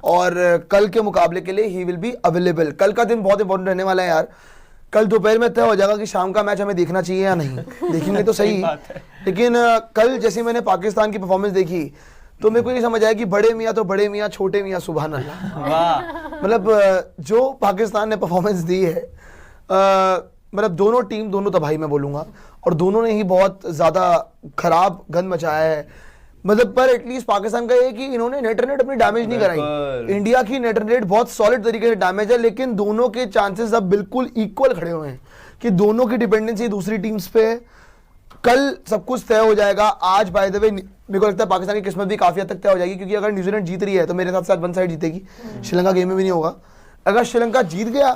और कल के मुकाबले के लिए ही विल बी अवेलेबल। कल का दिन बहुत इंपॉर्टेंट रहने वाला है यार। कल दोपहर में तय हो जाएगा कि शाम का मैच हमें देखना चाहिए या नहीं। देखेंगे तो सही, लेकिन कल जैसे मैंने पाकिस्तान की परफॉर्मेंस देखी तो मेरे को ये समझ आया कि बड़े मियाँ तो बड़े मियाँ, छोटे मियाँ सुभान अल्लाह। मतलब जो पाकिस्तान ने परफॉर्मेंस दी है, मतलब दोनों टीम, दोनों तबाही मैं बोलूँगा, और दोनों ने ही बहुत ज़्यादा खराब गंद मचाया है। मतलब पर एटलीस्ट पाकिस्तान का ये कि इन्होंने नेट रन रेट अपनी डैमेज नहीं कराई। इंडिया की नेट रन रेट बहुत सॉलिड तरीके से डैमेज है, लेकिन दोनों के चांसेस अब बिल्कुल इक्वल खड़े हुए हैं कि दोनों की डिपेंडेंसी दूसरी टीम्स पे है। कल सब कुछ तय हो जाएगा। आज बाय द वे मेरे को लगता है पाकिस्तान की किस्मत भी काफी हद तक तय हो जाएगी, क्योंकि अगर न्यूजीलैंड जीत रही है तो मेरे साथ वन साइड जीतेगी, श्रीलंका गेम में भी नहीं होगा। अगर श्रीलंका जीत गया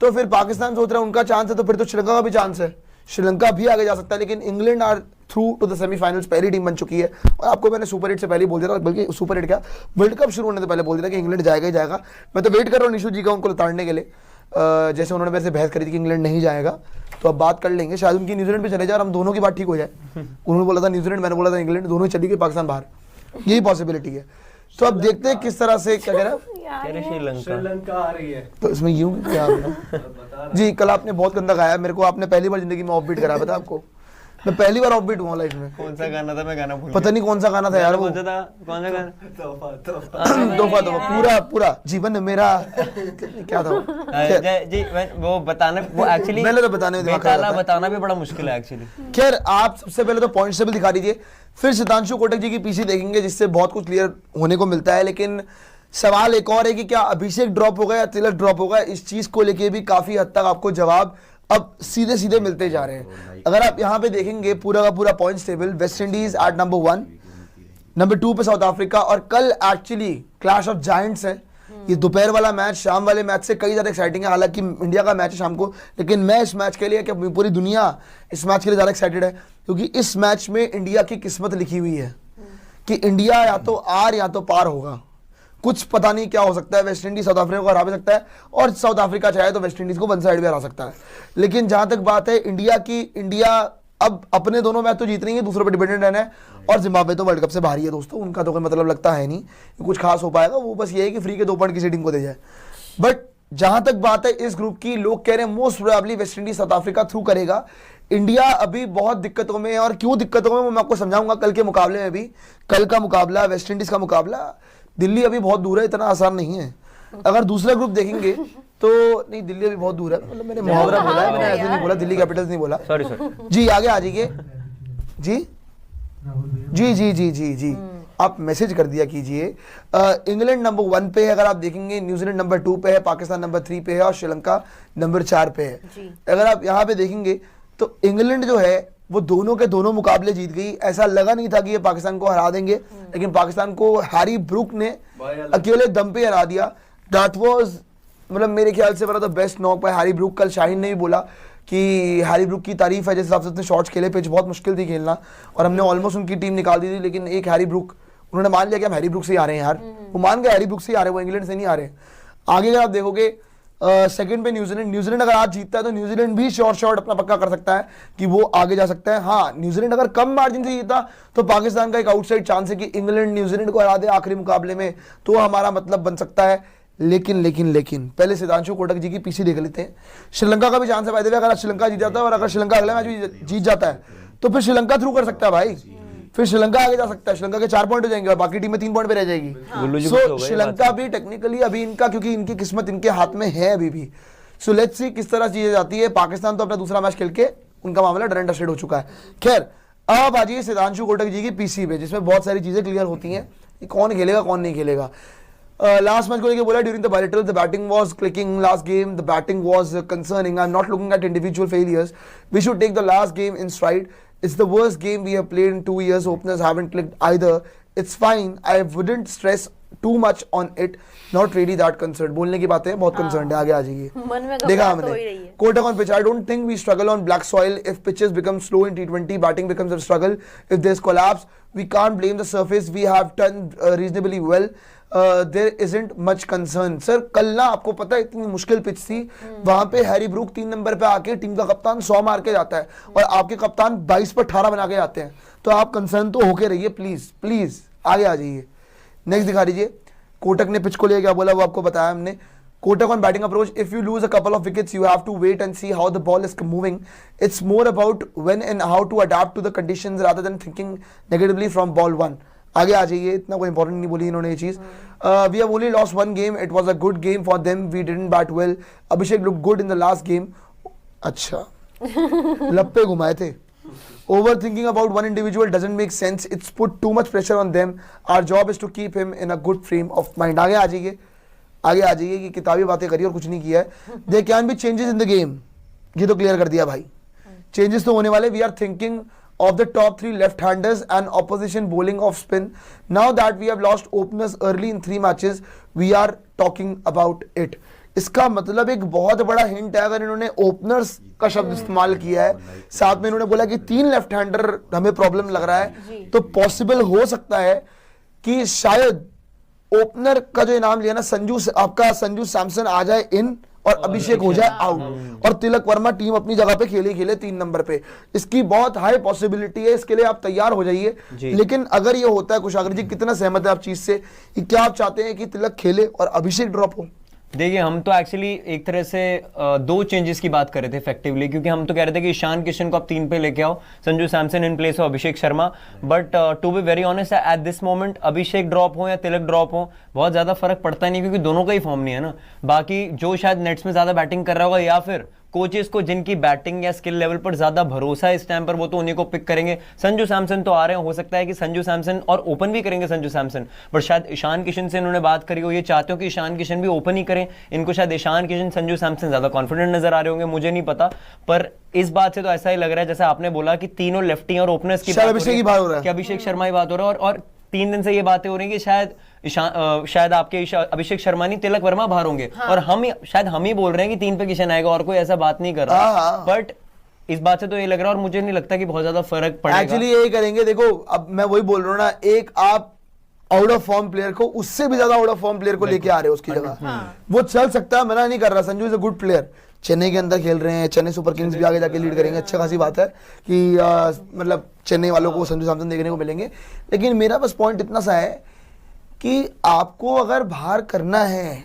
तो फिर पाकिस्तान सोच रहा है उनका चांस है, तो फिर तो श्रीलंका का भी चांस है, श्रीलंका भी आगे जा सकता है। लेकिन England are through to the semifinals, पहली टीम बन चुकी है। और आपको मैंने सुपर 8 से पहले बोल दिया था, बल्कि सुपर 8 क्या, वर्ल्ड कप शुरू होने से पहले बोल दिया था कि इंग्लैंड जाएगा ही जाएगा। मैं तो वेट कर रहा हूँ निशु जी का उनको उतारने के लिए। जैसे उन्होंने मेरे से बहस करी थी कि इंग्लैंड नहीं जाएगा, तो अब बात कर लेंगे, शायद उनकी न्यूजीलैंड पे चले जाए और हम दोनों की बात ठीक हो जाए। उन्होंने बोला था न्यूजीलैंड, मैंने बोला था इंग्लैंड, दोनों चली गई, पाकिस्तान बाहर, यही पॉसिबिलिटी है। तो अब देखते हैं किस तरह से, क्या कह रहा है, श्रीलंका आ रही है, तो इसमें यूं क्या जी। कल आपने बहुत गंदा गाया मेरे को, आपने पहली बार जिंदगी में ऑफ बीट करा, पता आपको, मैं पहली बार ऑफ बीट हुआ लाइफ में। कौन सा गाना था, मैं गाना भूल पता नहीं कौन सा गाना था यार, वो कौन सा था, कौन सा गाना, तोहफा तोहफा, पूरा जीवन मेरा, क्या था वो? जी वो बताना, वो एक्चुअली पहले तो बताना भी बड़ा मुश्किल है एक्चुअली। खैर आप सबसे पहले तो पॉइंट टेबल दिखा दीजिए, फिर सितांशु कोटक जी की पीसी देखेंगे, जिससे बहुत कुछ क्लियर होने को मिलता है। लेकिन सवाल एक और है कि क्या अभिषेक ड्रॉप होगा या तिलक ड्रॉप होगा, इस चीज को लेके भी काफी हद तक आपको जवाब अब सीधे सीधे मिलते जा रहे हैं। अगर आप यहाँ पे देखेंगे पूरा का पूरा points table, West Indies at number 1, number 2 पे साउथ अफ्रीका, और कल एक्चुअली क्लैश ऑफ जायंट्स है। ये दोपहर वाला मैच शाम वाले मैच से कई ज्यादा एक्साइटिंग है। हालांकि इंडिया का मैच है शाम को, लेकिन मैं इस मैच के लिए, क्या पूरी दुनिया इस मैच के लिए ज्यादा एक्साइटेड है, क्योंकि इस मैच में इंडिया की किस्मत लिखी हुई है कि इंडिया या तो आर या तो पार होगा। कुछ पता नहीं क्या हो सकता है, वेस्ट इंडीज साउथ अफ्रीका को हरा भी सकता है, और साउथ अफ्रीका चाहे तो वेस्ट इंडीज को वन साइड भी हरा सकता है। लेकिन जहां तक बात है इंडिया की, इंडिया अब अपने दोनों मैच तो जीत रही है, दूसरों पर डिपेंडेंट रहना है। और जिम्बाब्वे तो वर्ल्ड कप से बाहर ही है दोस्तों, उनका तो कोई मतलब लगता है नहीं कुछ खास हो पाएगा। वो बस ये है कि फ्री के 2 पॉइंट किसी टीम को दे जाए। बट जहां तक बात है इस ग्रुप की, लोग कह रहे हैं most probably West Indies south Africa through करेगा। इंडिया अभी बहुत दिक्कतों में है, और क्यों दिक्कतों में वो मैं आपको समझाऊंगा कल के मुकाबले में भी। कल का मुकाबला, वेस्ट इंडीज का मुकाबला, दिल्ली अभी बहुत दूर है, इतना आसान नहीं है। अगर दूसरा ग्रुप देखेंगे तो नहीं, दिल्ली अभी बहुत दूर है, मतलब मैंने मुहावरा बोला है, मैंने ऐसे नहीं बोला, दिल्ली कैपिटल्स नहीं बोला, सॉरी जी। आगे आ जाइए जी जी जी जी जी जी, आप मैसेज कर दिया कीजिए। इंग्लैंड नंबर 1 पे है, अगर आप देखेंगे, न्यूजीलैंड नंबर 2 पे है, पाकिस्तान नंबर 3 पे है, और श्रीलंका नंबर 4 पे है। अगर आप यहाँ पे देखेंगे तो इंग्लैंड जो है वो दोनों के दोनों मुकाबले जीत गई। ऐसा लगा नहीं था कि ये पाकिस्तान को हरा देंगे, लेकिन पाकिस्तान को हैरी ब्रूक ने अकेले दम पे हरा दिया। दैट वाज, मतलब मेरे ख्याल से the best knock bye Harry Brook. कल शाहीन ने भी बोला कि हैरी ब्रूक की तारीफ है, जिस हिसाब से उसने शॉट्स खेले, पिच बहुत मुश्किल थी खेलना, और हमने ऑलमोस्ट उनकी टीम निकाल दी थी, लेकिन एक हैरी ब्रूक, उन्होंने मान लिया कि हम हैरी ब्रूक से ही आ रहे हैं यार, वो मान गए हैरी ब्रूक से ही आ रहे हैं, वो इंग्लैंड से नहीं आ रहे। आगे अगर आप देखोगे सेकंड पे न्यूजीलैंड अगर आज जीतता है तो न्यूजीलैंड भी शॉर्ट अपना पक्का कर सकता है कि वो आगे जा सकता है। हाँ, न्यूजीलैंड अगर कम मार्जिन से जीता तो पाकिस्तान का एक आउटसाइड चांस है कि इंग्लैंड न्यूजीलैंड को हरा दे आखिरी मुकाबले में, तो हमारा मतलब बन सकता है। लेकिन पहले सितांशु कोटक जी की पीसी देख लेते हैं। श्रीलंका का भी चांस है भाई, अगर श्रीलंका जीत जाता है, और अगर श्रीलंका अगला मैच भी जीत जाता है तो फिर श्रीलंका थ्रू कर सकता है भाई, फिर श्रीलंका आगे जा सकता है। श्रीलंका के 4 पॉइंट हो जाएंगे और बाकी टीमें 3 पॉइंट पे रह जाएगी। सो श्रीलंका भी टेक्निकली अभी इनका, क्योंकि इनकी किस्मत इनके हाथ में है अभी भी। सो लेट्स सी किस तरह चीजें जाती है। पाकिस्तान तो अपना दूसरा मैच खेल के उनका मामला डन एंड डस्टेड हो चुका है। खैर अब आ जाइए सितांशु कोटक जी की पीसी पे, जिसमें बहुत सारी चीजें क्लियर होती हैं, कौन खेलेगा कौन नहीं खेलेगा। लास्ट मैच को लेके बोला, during the bilateral the batting was clicking, last game the batting was concerning, I am not looking at individual failures, we should take the last game in stride, it's the worst game we have played in 2 years, openers haven't clicked either, it's fine, I wouldn't stress too much on it, not really that concerned। बोलने की बातें बहुत concerned है। आगे आ जाइए, देखा हमने Kotak on pitch, I don't think we struggle on black soil, if pitches become slow in T20 batting becomes a struggle, if there's collapse we can't blame the surface, we have done reasonably well, there isn't much concern। Sir कल ना आपको पता है इतनी मुश्किल pitch थी, वहां पे हैरी ब्रूक 3 नंबर पे आके टीम का कप्तान 100 मार के जाता है, और आपके कप्तान 22 पर 18 बना के जाते हैं, तो आप कंसर्न तो होके रहिए प्लीज प्लीज। आगे आ जाइए, नेक्स्ट दिखा दीजिए। कोटक ने पिच को लेकर क्या बोला वो आपको बताया हमने. Kotak on batting approach, if you lose a couple of wickets, you have to wait and see how the ball is moving. It's more about when and how to adapt to the conditions rather than thinking negatively from ball one. आगे आ जाइए, इतना कोई important नहीं बोली इन्होंने ये चीज़. We have only lost one game. It was a good game for them. We didn't bat well. Abhishek looked good in the last game. अच्छा, लप्पे घुमाए थे. Overthinking about one individual doesn't make sense. It's put too much pressure on them. Our job is to keep him in a good frame of mind. आगे आ जाइए कि किताबी बातें करी और कुछ नहीं किया है. They can be changes in the game, ये तो क्लियर कर दिया भाई. चेंजेस तो होने वाले. We are thinking of the top 3 left handers and opposition bowling off spin. Now that we have lost openers early in 3 matches, we are talking about it. इसका मतलब एक बहुत बड़ा हिंट है अगर इन्होंने ओपनर्स का शब्द इस्तेमाल किया है. साथ में इन्होंने बोला कि 3 लेफ्ट हैंडर हमें प्रॉब्लम लग रहा है, तो पॉसिबल हो सकता है कि शायद ओपनर का जो इनाम लिया ना संजू सैमसन आ जाए इन और अभिषेक हो जाए आउट और तिलक वर्मा टीम अपनी जगह पे खेले 3 नंबर पे. इसकी बहुत हाई पॉसिबिलिटी है, इसके लिए आप तैयार हो जाइए. लेकिन अगर ये होता है, कुशागर जी कितना सहमत है आप चीज से कि क्या आप चाहते हैं कि तिलक खेले और अभिषेक ड्रॉप हो? देखिए, हम तो एक्चुअली एक तरह से 2 चेंजेस की बात कर रहे थे इफेक्टिवली, क्योंकि हम तो कह रहे थे कि ईशान किशन को आप 3 पे लेके आओ, संजू सैमसन इन प्लेस हो Abhishek Sharma. But to be very honest, at this moment Abhishek drop हो या तिलक ड्रॉप हो बहुत ज्यादा फर्क पड़ता नहीं, क्योंकि दोनों का ही फॉर्म नहीं है ना. बाकी जो शायद नेट्स में ज्यादा बैटिंग कर रहा होगा या फिर कोचेस को जिनकी बैटिंग या स्किल लेवल पर ज्यादा भरोसा है इस टाइम पर, वो तो उन्हीं को पिक करेंगे. संजू सैमसन तो आ रहे हैं, हो सकता है कि संजू सैमसन और ओपन भी करेंगे संजू सैमसन, बट शायद ईशान किशन से इन्होंने बात करी हो, ये चाहते हो कि ईशान किशन भी ओपन ही करें. इनको शायद ईशान किशन संजू सैमसन ज्यादा कॉन्फिडेंट नजर आ रहे होंगे, मुझे नहीं पता. पर इस बात से तो ऐसा ही लग रहा है जैसे आपने बोला कि तीनों लेफ्टी और ओपनर्स की अभिषेक शर्मा की बात हो रहा है. और 3 दिन से ये बातें हो रही है कि शायद आपके अभिषेक शर्मा नहीं तिलक वर्मा बाहर होंगे. और शायद हम ही बोल रहे हैं कि 3 पे किशन आएगा, और कोई ऐसा बात नहीं कर रहा. बट इस बात से तो ये लग रहा है, और मुझे नहीं लगता कि बहुत ज्यादा फर्क पड़ेगा. एक्चुअली यही करेंगे. देखो, अब मैं वही बोल रहा हूँ ना, एक आप आउट ऑफ फॉर्म प्लेयर को उससे भी ज्यादा आउट ऑफ फॉर्म प्लेयर को लेके आ रहे हो उसकी जगह. वो चल सकता है, मना नहीं कर रहा. Sanju is a good player, Chennai के अंदर खेल रहे हैं, चेन्नई सुपर किंग्स भी आगे जाके लीड करेंगे. अच्छा खासी बात है कि मतलब चेन्नई वालों को संजू सैमसन देखने को मिलेंगे. लेकिन मेरा बस पॉइंट इतना सा है कि आपको अगर बाहर करना है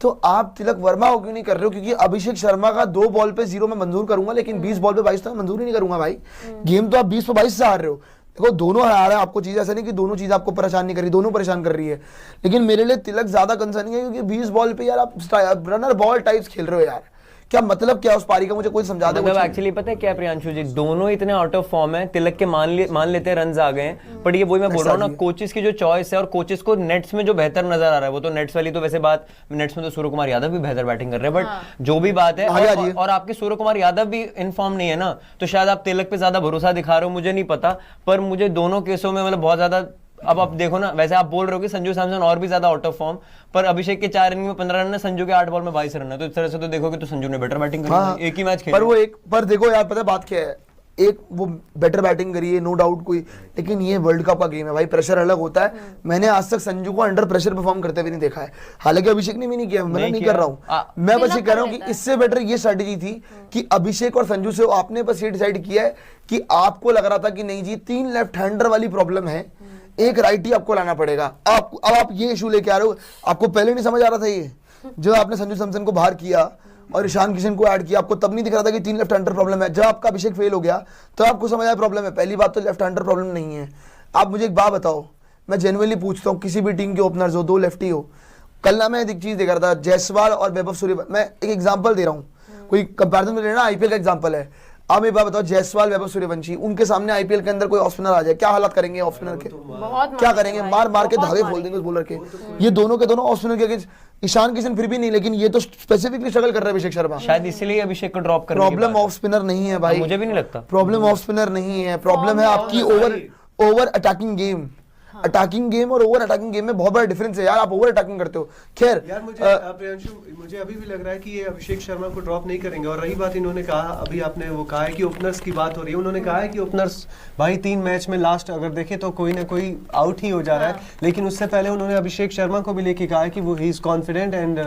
तो आप तिलक वर्मा को क्यों नहीं कर रहे हो? क्योंकि अभिषेक शर्मा का 2 बॉल पे 0 मैं मंजूर करूंगा, लेकिन 20 बॉल पे 22 तो मैं मंजूर ही नहीं करूंगा भाई. गेम तो आप 20 पे 22 से हार रहे हो. देखो, दोनों हार रहे हैं. आपको चीज ऐसा नहीं कि दोनों चीज आपको परेशान नहीं कर रही, दोनों परेशान कर रही है. लेकिन मेरे लिए तिलक ज्यादा कंसर्निंग है, क्योंकि 20 बॉल पे यार आप रनर बॉल टाइप्स खेल रहे हो यार. क्या मतलब क्या उस पारी का, मुझे कोई समझा दे. मतलब एक्चुअली पता है क्या प्रियांशु जी, दोनों इतने आउट ऑफ फॉर्म है. तिलक के मान लेते हैं रन्स आ गए हैं, बट ये वही मैं बोल रहा हूँ ना, कोचेस की जो चॉइस है और कोचेस को नेट्स में जो बेहतर नजर आ रहा है, वो तो नेट्स वाली तो वैसे बात, नेट्स में तो सूर्य कुमार यादव भी बेहतर बैटिंग कर रहे हैं. बट जो भी बात है, और आपके सूर्य कुमार यादव भी इन फॉर्म नहीं है ना, तो शायद आप तिलक पे ज्यादा भरोसा दिखा रहे हो, मुझे नहीं पता. पर मुझे दोनों केसों में मतलब बहुत ज्यादा, अब आप देखो ना, वैसे आप बोल रहे हो कि संजू सैमसन और भी ज्यादा आउट ऑफ फॉर्म, पर अभिषेक के 4 इनिंग में 15 रन है, संजू के 8 बॉल में 22 रन है. तो इस तरह से तो देखोगे तो संजू ने बेटर बैटिंग करी, एक ही मैच खेला. पर देखो यार, पता है बात क्या है, एक वो बेटर बैटिंग करी है, नो डाउट कोई, लेकिन ये वर्ल्ड कप का गेम है भाई, प्रेशर अलग होता है. मैंने आज तक संजू को अंडर प्रेशर परफॉर्म करते हुए नहीं देखा है. हालांकि अभिषेक ने भी नहीं किया, मैं नहीं कर रहा हूँ. मैं बस ये कह रहा हूँ कि इससे बेटर ये स्ट्रेटेजी थी कि अभिषेक और संजू से आपने बस ये डिसाइड किया है कि आपको लग रहा था कि नहीं जी 3 लेफ्ट हैंडर वाली प्रॉब्लम है, एक राइटी आपको लाना पड़ेगा. अब आप ये इशू लेके आ रहे हो. आपको पहले नहीं समझ आ रहा था ये, जब आपने संजू सैमसन को बाहर किया और ईशान किशन को ऐड किया, आपको तब नहीं दिख रहा था कि 3 लेफ्ट हैंडर प्रॉब्लम है. जब आपका अभिषेक फेल हो गया तो आपको समझ आया प्रॉब्लम है. पहली बात तो लेफ्ट हैंडर प्रॉब्लम नहीं है. आप मुझे एक बात बताओ, मैं जेन्युइनली पूछता हूँ, किसी भी टीम के ओपनर्स हो, 2 लेफ्टी हो, कल ना मैं एक चीज देख रहा था, जायसवाल और वैभव सूर्यवंशी. मैं एक एग्जाम्पल दे रहा हूँ, कोई कंपैरिजन में लेना, आईपीएल का एग्जाम्पल है. आप एक बात बताओ, जायसवाल वैभव सूर्यवंशी, उनके सामने आईपीएल के अंदर कोई ऑफ स्पिनर आ जाए, क्या हालत करेंगे ऑफ स्पिनर के? क्या करेंगे? मार के धागे खोल देंगे उस बॉलर के. ये दोनों के दोनों ऑफ स्पिनर के अगेंस्ट. ईशान किशन फिर भी नहीं, लेकिन ये तो स्पेसिफिकली स्ट्रगल कर रहा है अभिषेक शर्मा. शायद इसीलिए अभिषेक को ड्रॉप कर. प्रॉब्लम ऑफ स्पिनर नहीं है भाई, मुझे भी नहीं लगता. प्रॉब्लम ऑफ स्पिनर नहीं है, प्रॉब्लम है आपकी over attacking game. Attacking game और ओवर अटैकिंग गेम में बहुत बड़ा डिफरेंस है यार. आप ओवर अटैकिंग करते हो. खैर यार, मुझे अभी भी लग रहा है कि ये अभिषेक शर्मा को ड्रॉप नहीं करेंगे. और रही बात, इन्होंने कहा, अभी आपने वो कहा है कि ओपनर्स की बात हो रही है, उन्होंने कहा है कि ओपनर्स भाई 3 मैच में लास्ट अगर देखें तो कोई ना कोई आउट ही हो जा रहा है. लेकिन उससे पहले उन्होंने अभिषेक शर्मा को भी लेके कहा है कि वो ही इज कॉन्फिडेंट. एंड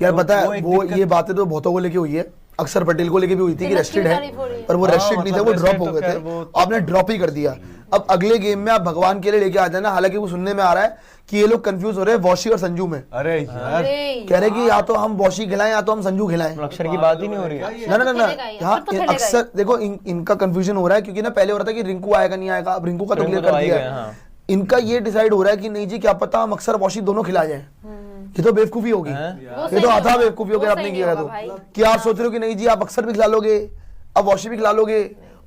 यार पता है वो ये बातें तो बहुतों को लेके हुई है. अक्षर पटेल को लेके भी हुई थी कि रेस्टेड है, पर वो रेस्टेड नहीं थे, वो ड्रॉप हो गए थे. आपने ड्रॉप ही कर दिया. अब अगले गेम में आप भगवान के लिए लेके आ जाना। हालांकि वो सुनने में आ रहा है कि ये लोग कंफ्यूज हो रहे हैं वॉशी और संजू में, अरे यार कह रहे कि या तो हम वॉशी खिलाएं या तो हम संजू खिलाएं। अक्षर की बात ही नहीं हो रही है। ना ना ना ना, खेलेगा ये, यहाँ फिर तो खेलेगा अक्सर देखो इनका कंफ्यूजन हो रहा है, क्योंकि ना पहले हो रहा था कि रिंकू आएगा नहीं आएगा, अब रिंकू का तो रिंकू क्लियर तो कर आ ही दिया गया, है। हाँ। इनका ये डिसाइड हो रहा है कि नहीं जी क्या पता हम अक्सर वॉशी दोनों खिला जाए। ये तो बेवकूफी होगी, ये तो आधा बेवकूफी होगी आपने किया तो, कि आप सोच रहे हो कि नहीं जी आप अक्सर भी खिला लोगे, अब वॉशी भी खिला लोगे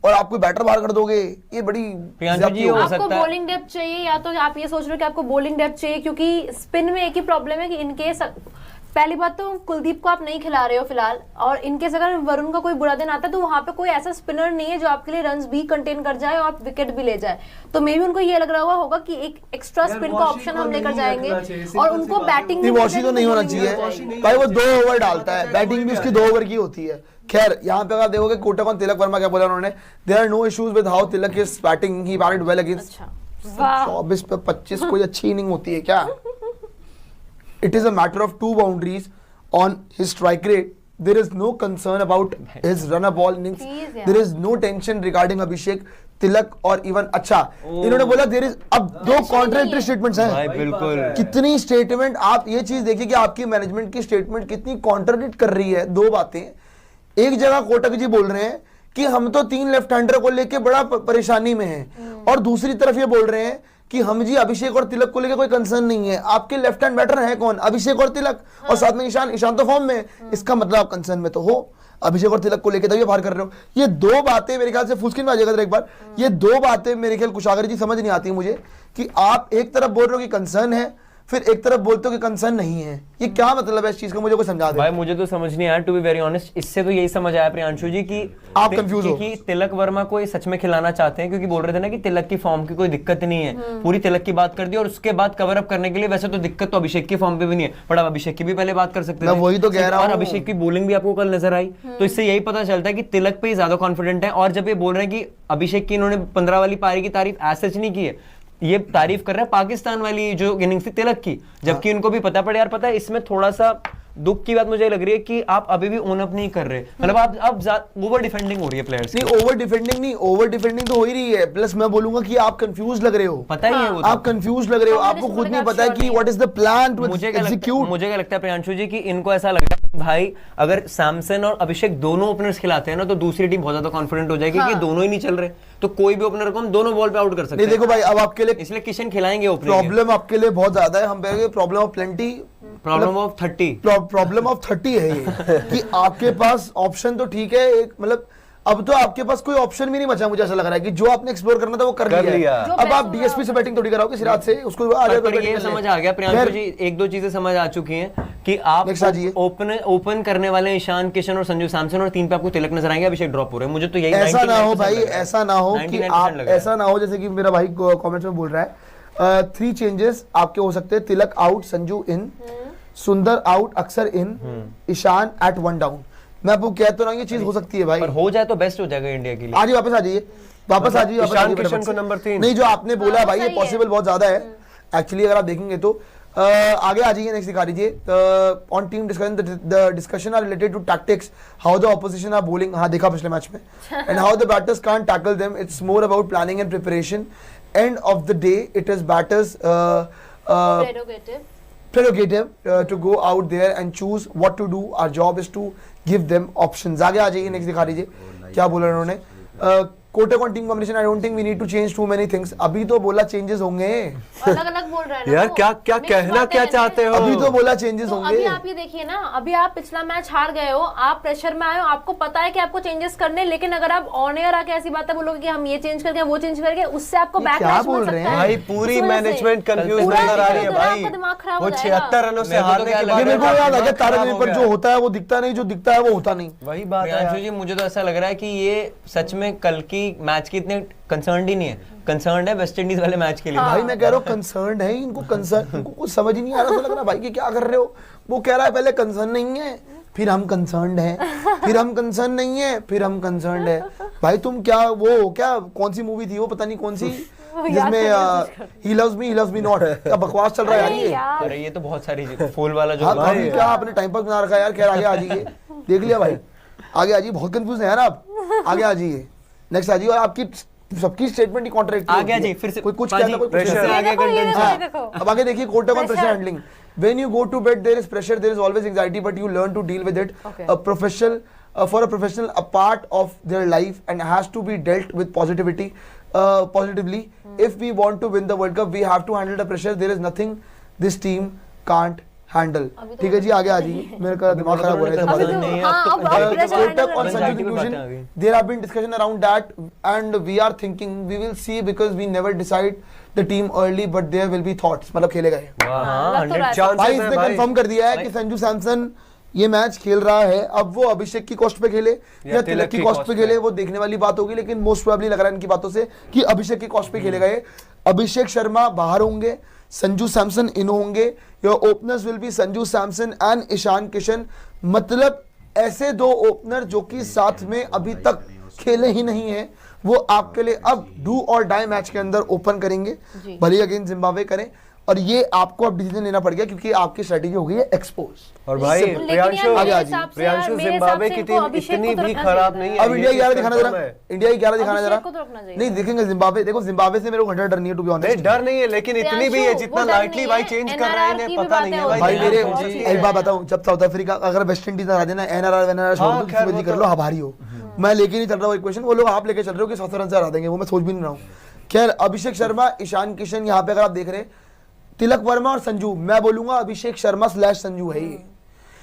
और आप कोई बैटर बाहर कर दोगे, ये बड़ी प्रियांशु जी हो आपको सकता है बॉलिंग डेप्थ चाहिए, या तो आप ये सोच रहे हो कि आपको बॉलिंग डेप्थ चाहिए, क्योंकि स्पिन में एक ही प्रॉब्लम है कि इनकेस पहली बात तो कुलदीप को आप नहीं खिला रहे हो फिलहाल, और इनकेस अगर वरुण का कोई बुरा दिन आता है तो वहां पे कोई ऐसा स्पिनर नहीं है जो आपके लिए रन्स भी कंटेन कर जाए और विकेट भी ले जाए। तो मे भी उनको ये लग रहा होगा कि एक एक्स्ट्रा स्पिन का ऑप्शन हम लेकर जाएंगे और उनको बैटिंग नहीं वॉशी तो नहीं होना चाहिए भाई, वो 2 ओवर डालता है, बैटिंग भी उसकी 2 ओवर की होती है। खैर यहाँ पे आप देखोगे कोटक और तिलक वर्मा क्या बोला उन्होंने, there are no issues with how Tilak is batting, he batted well against 24 पे 25 कोई अच्छी इनिंग होती है क्या? It is a matter of 2 boundaries on his strike rate. There is no concern about his run a ball innings. There is no tension regarding Abhishek, Tilak और even अच्छा इन्होंने बोला there is, अब 2 contradictory statements हैं भाई बिल्कुल। कितनी statement, आप ये चीज देखिए कि आपकी मैनेजमेंट की स्टेटमेंट कितनी कॉन्ट्रडिक्ट कर रही है 2 बातें। एक जगह कोटक जी बोल रहे हैं कि हम तो 3 लेफ्ट हैंडर को लेके बड़ा परेशानी में हैं, और दूसरी तरफ ये बोल रहे हैं कि हम जी अभिषेक और तिलक को लेकर कोई कंसर्न नहीं है। आपके लेफ्ट हैंड बैटर हैं कौन? अभिषेक और तिलक, और साथ में ईशान तो फॉर्म में, इसका मतलब आप कंसर्न में तो हो अभिषेक और तिलक को लेकर, तभी बाहर कर रहे हो। ये 2 बातें मेरे ख्याल से फुल स्क्रीन में आ जाएगा एक बार, ये 2 बातें मेरे ख्याल कुशागर जी समझ नहीं आती मुझे, कि आप एक तरफ बोल रहे हो कि कंसर्न है, फिर एक तरफ बोलते हो कि कंसर्न नहीं है। ये क्या मतलब है इस चीज का, मुझे कोई समझा दे भाई। मुझे तो समझ नहीं आया टू बी वेरी ऑनेस्ट। इससे तो यही समझ आया प्रियांशु जी कि आप कंफ्यूज हो, कि तिलक वर्मा को ये सच में खिलाना चाहते हैं, क्योंकि बोल रहे थे ना कि तिलक की फॉर्म की कोई दिक्कत नहीं है, पूरी तिलक की बात कर दी, और उसके बाद कवर अप करने के लिए वैसे तो दिक्कत तो अभिषेक की फॉर्म पे भी नहीं है, बट आप अभिषेक की भी पहले बात कर सकते मैं वही तो कह रहा और हूं। अभिषेक की बॉलिंग भी आपको कल नजर आई, तो इससे यही पता चलता है कि तिलक पे ज्यादा कॉन्फिडेंट है। और जब ये बोल रहे हैं कि अभिषेक की इन्होंने 15 वाली पारी की तारीफ ऐसे नहीं की है, ये तारीफ कर रहे हैं पाकिस्तान वाली जो इनिंग्स थी तिलक की, जबकि इनको भी पता पड़े यार, पता है इसमें थोड़ा सा दुख की बात मुझे लग रही है कि आप अभी भी ओन अप नहीं कर रहे, मतलब आप ओवर डिफेंडिंग हो रही है प्लेयर्स नहीं, ओवर डिफेंडिंग तो हो ही रही है, प्लस मैं बोलूंगा कि आप कंफ्यूज लग रहे हो, पता ही है वो तो। आप कंफ्यूज लग रहे हो, आपको खुद नहीं पता है कि what is the plan to execute. मुझे क्या लगता है प्रियांशु जी कि इनको ऐसा लगता है भाई अगर सैमसन और अभिषेक दोनों ओपनर्स खिलाते हैं ना तो दूसरी टीम बहुत ज्यादा कॉन्फिडेंट हो जाएगी कि दोनों ही नहीं चल रहे, तो कोई भी ओपनर को हम दोनों बॉल पे आउट कर सकते हैं। नहीं देखो भाई, अब आपके लिए इसलिए किशन खिलाएंगे ओपनिंग। प्रॉब्लम आपके लिए बहुत ज्यादा है, हम कहेंगे problem of plenty, problem of 30 problem of 30 है ये कि आपके पास ऑप्शन तो ठीक है, एक मतलब अब तो आपके पास कोई ऑप्शन भी नहीं बचा, मुझे ऐसा लग रहा है कि जो आपने एक्सप्लोर करना था वो कर लिया है। अब आप डीएसपी से बैटिंग थोड़ी कराओगे सिराज से, उसको आ जाए तो ये समझ आ गया प्रियांशु जी, 1-2 चीजें समझ आ चुकी हैं कि आप ओपन करने वाले ईशान किशन और संजू सैमसन, और 3 पे आपको तिलक नजर आएंगे, अभिषेक ड्रॉप हो रहे हैं। मुझे तो यही ऐसा ना हो भाई, ऐसा ना हो कि आप ऐसा ना हो जैसे कि मेरा भाई कमेंट्स में बोल रहा है 3 चेंजेस आपके हो सकते हैं, तिलक आउट, संजू इन, सुंदर आउट, अक्सर इन, ईशान एट 1 डाउन। मैं आपको कहता हूं ये चीज हो सकती है भाई, पर हो जाए तो बेस्ट हो जाएगा इंडिया के लिए। आज ही वापस आ जाइए, वापस आ जाइए, ईशान किशन को नंबर 3 नहीं जो आपने बोला है भाई ये पॉसिबल बहुत ज्यादा है एक्चुअली, अगर आप देखेंगे तो आगे आ जाइए, नेक्स्ट दिखा दीजिए। On team discussion, the discussion are related to tactics, how the opposition are bowling, हाँ देखा पिछले मैच में, and how the batters can't tackle them, it's more about planning and preparation, end of the day it is batters prerogative to go out there and choose what to do. Our job is to give them options. आगे आ जाइए, next दिखा दीजिए क्या बोला उन्होंने। Kotak on team combination, I don't think we need to change too many things. अभी तो बोला चेंजेस होंगे, अलग-अलग बोल रहे हैं यार, क्या कहना क्या चाहते हो? अभी तो बोला चेंजेस तो होंगे। अभी आप ये देखिए ना, अभी आप पिछला मैच हार गए हो, आप प्रेशर में आए हो, आपको पता है कि आपको चेंजेस करने, लेकिन अगर आप ऑन एयर आके ऐसी बातें बोलोगे कि हम ये चेंज करके वो चेंज करके, उससे आपको बैक क्या बोल रहे हैं भाई? पूरी मैनेजमेंट कंफ्यूज नजर आ रही है भाई, वो 76 रनों से हारने के बाद मेरे को याद आ गया तारक मेहता पर जो होता है वो दिखता नहीं, जो दिखता है वो होता नहीं। वही बात है प्रियांशु जी, मुझे तो ऐसा लग रहा है कि ये सच में कल की मैच की इतने कंसर्न ही नहीं है, कंसर्न है वेस्ट इंडीज वाले मैच के लिए। भाई मैं कह रहा हूँ कंसर्न है, इनको कंसर्न, इनको कुछ समझ ही नहीं आ रहा, लग रहा भाई कि क्या कर रहे हो। वो कह रहा है पहले कंसर्न नहीं है, फिर हम कंसर्न है, फिर हम कंसर्न नहीं है, फिर हम कंसर्न है। भाई तुम क्या वो क्या कौन सी मूवी थी वो, पता नहीं कौन सी, जिसमें ही लव्स मी नॉट, क्या बकवास चल रहा है यार ये। अरे ये तो बहुत सारी फूल वाला जो भाई क्या आपने टाइम पास बना रखा है यार। खैर आगे आ जाइए, देख लिया भाई, आगे आ जाइए, बहुत कंफ्यूज है यार आप, आगे आ जाइए, नेक्स्ट आ जाइए। और आपकी सबकी स्टेटमेंट ही कॉन्ट्रैक्ट आ गया जी, फिर से कोई कुछ पाजी, कहता, कोई कुछ pressure कहता। आ गया देखो, ये content। देखो, ये देखो। अब आगे देखिए court on pressure Pressure। Handling. When you go to bed, there is pressure, there is always anxiety, but you learn to deal with it. Okay. A professional, for a professional, a part of their life and has to be dealt with positivity, positively. If we want to win the World Cup, we have to handle the pressure. There is nothing this team can't handle. अभी तो ठीक है जी, आगे आ जाइए. मेरे का दिमाग खराब हो रहा है. अभी तो नहीं, हाँ, अब तो अब pressure World Cup handle on करना Sanju Anxiety पे conclusion, बातें आ गई. there have been discussion around that, and we are thinking we will see because we never decide the team early, but there will be thoughts. मतलब खेलेगा ये. हाँ, लग तो रहा है। 100 भाई chances है इसने भाई. कंफर्म कर दिया है कि संजू सैमसन ये मैच खेल रहा है. अब वो अभिषेक की कॉस्ट पे खेले या तिलक की कॉस्ट पे खेले, वो देखने वाली बात होगी, लेकिन मोस्ट प्रोबेबली लग रहा है इनकी बातों से कि अभिषेक की कॉस्ट पे खेलेगा ये. अभिषेक शर्मा बाहर होंगे, संजू सैमसन इन होंगे. Your openers will be Sanju Samson and Ishan Kishan. मतलब ऐसे दो ओपनर जो कि साथ में अभी तक खेले ही नहीं है, वो आपके लिए अब डू और डाई मैच के अंदर ओपन करेंगे, जी। भले अगेंस्ट जिम्बाब्वे करें. और ये आपको अब डिसीजन लेना पड़ गया क्योंकि आपकी स्ट्रेटेजी हो गई है एक्सपोज. और भाई लेकिन प्रियांशु यार, आगे आ मेरे जाइए. हिसाब से यार, प्रियांशु मेरे जिम्बाब्वे हिसाब की से इनको टीम अभिषेक इतनी को तो भी रखना खराब चाहिए। नहीं है. अब इंडिया ये 11 चीज दिखाना जरा, confirm है. इंडिया 11 दिखाना जरा. अभिषेक को तो रखना चाहिए। नहीं देखेंगे जिम्बाब्वे. देखो जिम्बाब्वे से मेरे को घंटा डर नहीं है टू बी नहीं ऑनेस्ट. डर नहीं है, लेकिन इतनी भी है प्रियांशु, जितना वो डर लाइटली नहीं भाई है, चेंज कर रहे हैं, NRR की इन्हें भी पता नहीं बातें है भाई. भाई होती मेरे बहुत चीज़ें एक बात बताऊं, जब साउथ अफ्रीका अगर वेस्ट इंडीज हरा देना, एनआरआर वेनआरआर छोड़ दो, किसी भी कर लो, हारी हो. मैं लेके नहीं चल रहा हूँ इक्वेशन, वो लोग आप लेके चल रहे हो कि 700 रन से हरा देंगे, वो मैं सोच भी नहीं रहा हूँ. खैर अभिषेक शर्मा, ईशान किशन, यहाँ पे अगर आप देख रहे हैं तिलक वर्मा और संजू, मैं बोलूंगा अभिषेक शर्मा स्लैश संजू है ये,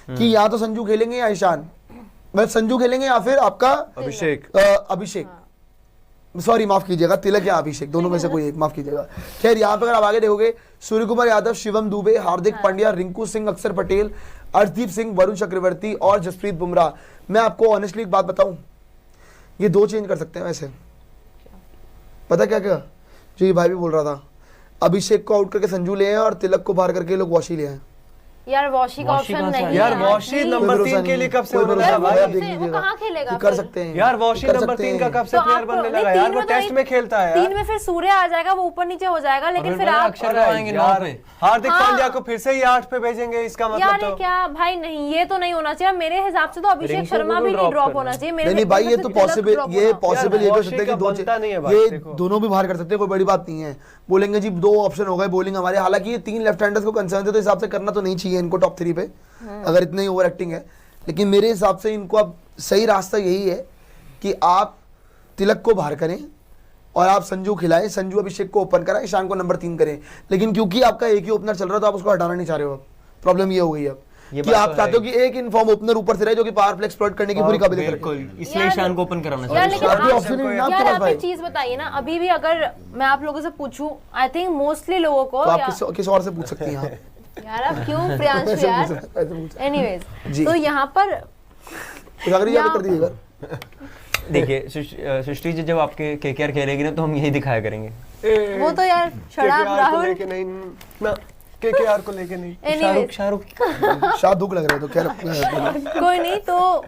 कि या तो संजू खेलेंगे या ईशान, मतलब संजू खेलेंगे या फिर आपका अभिषेक. सॉरी माफ कीजिएगा, तिलक या अभिषेक दोनों में से कोई एक, माफ कीजिएगा. खैर यहाँ पे अगर आप आगे देखोगे सूर्य कुमार यादव, शिवम दुबे, हार्दिक पांड्या, रिंकू सिंह, अक्षर पटेल, अर्शदीप सिंह, वरुण चक्रवर्ती और जसप्रीत बुमराह. मैं आपको ऑनेस्टली एक बात बताऊं, ये दो चेंज कर सकते हैं वैसे. पता क्या क्या जो ये भाई भी बोल रहा था, अभिषेक को आउट करके संजू ले आए और तिलक को बाहर करके लोग वॉशी ले आए. यार वॉशी का वॉशी ऑप्शन कहाँ से नहीं यार है वॉशी जी। नंबर कोई 3 के लिए कब से कोई होने भरोसा लगा नहीं, भाई? आप देख वो लीजिएगा. कहाँ खेलेगा ये कर फिर? सकते हैं यार वॉशी कर नंबर सकते 3 का हैं. कब से तो प्लेयर आप बनने नहीं, लगा यार? तीन वो में तो टेस्ट एक- में खेलता है तीन यार. में फिर सूर्य आ जाएगा, वो ऊपर नीचे हो जाएगा, लेकिन फिर आप अक्षर आएंगे 9 पे. हार्दिक हाँ। पांड्या को फिर से ही 8 पे भेजेंगे, इसका यार मतलब ये तो क्या भाई, नहीं ये तो नहीं होना चाहिए मेरे हिसाब से. तो अभिषेक रिंकू शर्मा को भी नहीं drop ड्रॉप करना होना चाहिए नहीं नहीं भाई, ये तो पॉसिबल, ये पॉसिबल ये कर वॉशी सकते हैं कि का दो बनता नहीं है भाई, ये देखो. दोनों भी बाहर कर सकते हैं, कोई बड़ी बात नहीं है. बोलेंगे जी दो ऑप्शन हो गए बॉलिंग हमारे, हालांकि ये 3 लेफ्ट हैंडर्स को कंसर्न थे तो हिसाब से करना तो नहीं चाहिए इनको टॉप 3 पे, अगर इतनी ओवर एक्टिंग है. लेकिन मेरे हिसाब से इनको अब सही रास्ता यही है कि आप तिलक को बाहर करें और आप संजू खिलाएं, संजू अभिषेक को ओपन कराएं, ईशान को नंबर 3 करें. लेकिन क्योंकि आपका एक ही ओपनर चल रहा है तो आप उसको हटाना नहीं चाह रहे हो. अब प्रॉब्लम ये हो गई है ये कि बात आप तो चाहते हो कि एक इनफॉर्म ओपनर ऊपर से रहे जो कि पावर प्ले एक्सप्लॉइट करने की पूरी काबिलियत रखे. बिल्कुल, इसलिए यार- ईशान को ओपन कराना यार चाहिए. लेकिन आपके आप- option ही नहीं है यार आपके पास आप भाई. एक चीज बताइए ना, अभी भी अगर मैं आप लोगों से पूछूं, आई थिंक मोस्टली लोगों को तो आप किस और से पूछ सकती हैं आप. यार अब क्यों प्रियांशु यार, ऐसे पूछ. एनीवेज जी. तो यहाँ पर तो अगर ये या- कर दीजिएगा. देखिए सृष्टि जी, जब आपके केकेआर खेलेगी ना तो हम यही दिखाया करेंगे. वो तो यार शराब KKR को राहुल. लेके नहीं ना, केकेआर को लेके नहीं. एनीवेज शाहरुख शायद दुख लग रहा है तो क्या कोई नहीं, तो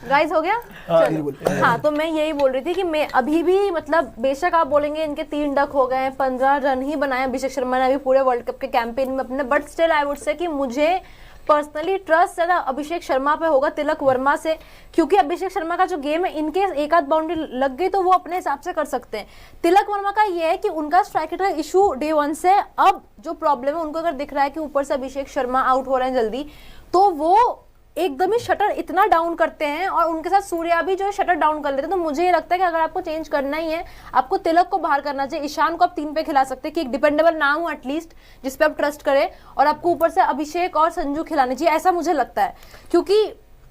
गाइस हो गया. बिल्कुल. हाँ तो मैं यही बोल रही थी कि मैं अभी भी मतलब बेशक आप बोलेंगे इनके 3 डक हो गए, 15 रन ही बनाए अभिषेक शर्मा ने अभी पूरे वर्ल्ड कप के कैंपेन में अपने, but still I would say कि मुझे पर्सनली ट्रस्ट ज्यादा अभिषेक शर्मा पे होगा तिलक वर्मा से, क्योंकि अभिषेक शर्मा का जो गेम है, इनके एक आध बाउंड्री लग गई तो वो अपने हिसाब से कर सकते हैं. तिलक वर्मा का ये है कि उनका स्ट्राइक रेट का इशू डे 1 से, अब जो प्रॉब्लम है उनको अगर दिख रहा है कि ऊपर से अभिषेक शर्मा आउट हो रहे हैं जल्दी, तो वो एकदम ही शटर इतना डाउन करते हैं और उनके साथ सूर्या भी जो है शटर डाउन कर लेते हैं. तो मुझे ये लगता है कि अगर आपको चेंज करना ही है, आपको तिलक को बाहर करना चाहिए, ईशान को आप 3 पे खिला सकते हैं कि एक डिपेंडेबल नाम हो एटलीस्ट जिस पे आप ट्रस्ट करें, और आपको ऊपर से अभिषेक और संजू खिलाने चाहिए, ऐसा मुझे लगता है. क्योंकि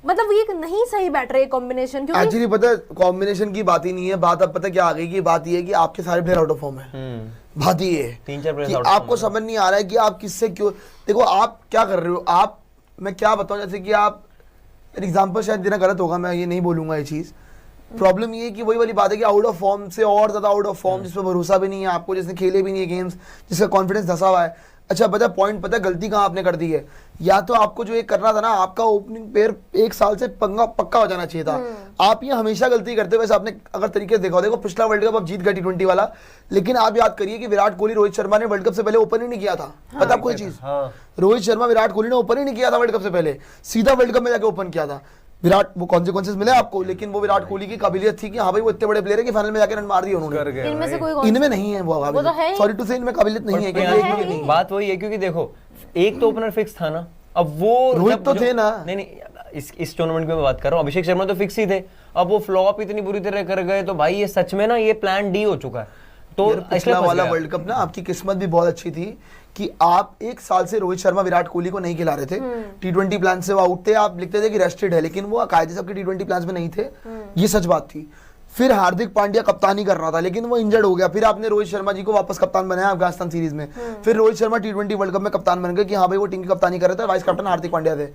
मतलब ये नहीं सही बैठ रही है कॉम्बिनेशन. क्योंकि एक्चुअली पता है कॉम्बिनेशन की बात ही नहीं है, बात अब पता क्या आ गई कि बात ये है कि आपके सारे प्लेयर आउट ऑफ फॉर्म है. बात ये है 3-4 कि प्लेयर आपको समझ नहीं आ रहा है कि आप किससे क्यों. देखो आप क्या कर रहे हो, आप मैं क्या बताऊं, जैसे कि आप एग्जाम्पल शायद देना गलत होगा, मैं ये नहीं बोलूंगा ये चीज. प्रॉब्लम ये है कि वही वाली बात है कि आउट ऑफ फॉर्म से और ज्यादा आउट ऑफ फॉर्म, जिसपे भरोसा भी नहीं है आपको, जिसने खेले भी नहीं है गेम्स, जिसका कॉन्फिडेंस धसा हुआ है. अच्छा पता पॉइंट पता है गलती कहाँ आपने कर दी है, या तो आपको जो ये करना था ना, आपका ओपनिंग पेयर 1 साल से पक्का हो जाना चाहिए था. आप ये हमेशा गलती करते हो. वैसे आपने अगर तरीके से देखा हो, देखो पिछला वर्ल्ड कप आप जीत गए T20 वाला, लेकिन आप याद करिए कि विराट कोहली रोहित शर्मा ने वर्ल्ड कप से पहले ओपन ही नहीं किया था. पता आपको ये चीज, रोहित शर्मा विराट कोहली ने ओपन ही नहीं किया था वर्ल्ड कप से पहले, सीधा वर्ल्ड कप में जाके ओपन किया था. विराट वो कॉन्सिक्वेंसेस मिले आपको, लेकिन वो विराट कोहली की काबिलियत थी कि हाँ भाई वो इतने बड़े प्लेयर है कि फाइनल में जाके रन मार दिए कर उन्होंने। गए इनमें से भाई। कोई इनमें नहीं है वो तो है ही। सॉरी टू से, इनमें काबिलियत नहीं है पर क्योंकि यहाँ एक में नहीं। बात वही है, क्योंकि देखो एक तो ओपनर फिक्स था ना, अब वो रोहित जब तो जो- थे ना। नहीं इस टूर्नामेंट में मैं बात कर रहा हूँ, अभिषेक शर्मा तो फिक्स ही थे, अब वो फ्लॉप इतनी बुरी तरह कर गए तो भाई ये सच में ना ये प्लान डी हो चुका है। तो यार, पिछला इसलिए फंस वाला गया। वर्ल्ड कप ना आपकी किस्मत भी बहुत अच्छी थी कि आप एक साल से रोहित शर्मा विराट कोहली को नहीं खिला रहे थे। T20 प्लान से वो आउट थे, आप लिखते थे कि रेस्टेड है, लेकिन वो कायदे से आपके T20 प्लान में नहीं थे, ये सच बात थी। फिर हार्दिक पांड्या कप्तानी कर रहा था लेकिन वो इंजर्ड हो गया, फिर आपने रोहित शर्मा जी को वापस कप्तान बनाया अफगानिस्तान सीरीज में। फिर Rohit Sharma T20 world cup में कप्तान बन गए कि हाँ भाई वो टीम की कप्तानी कर रहे थे, वाइस कैप्टन हार्दिक पांड्या थे,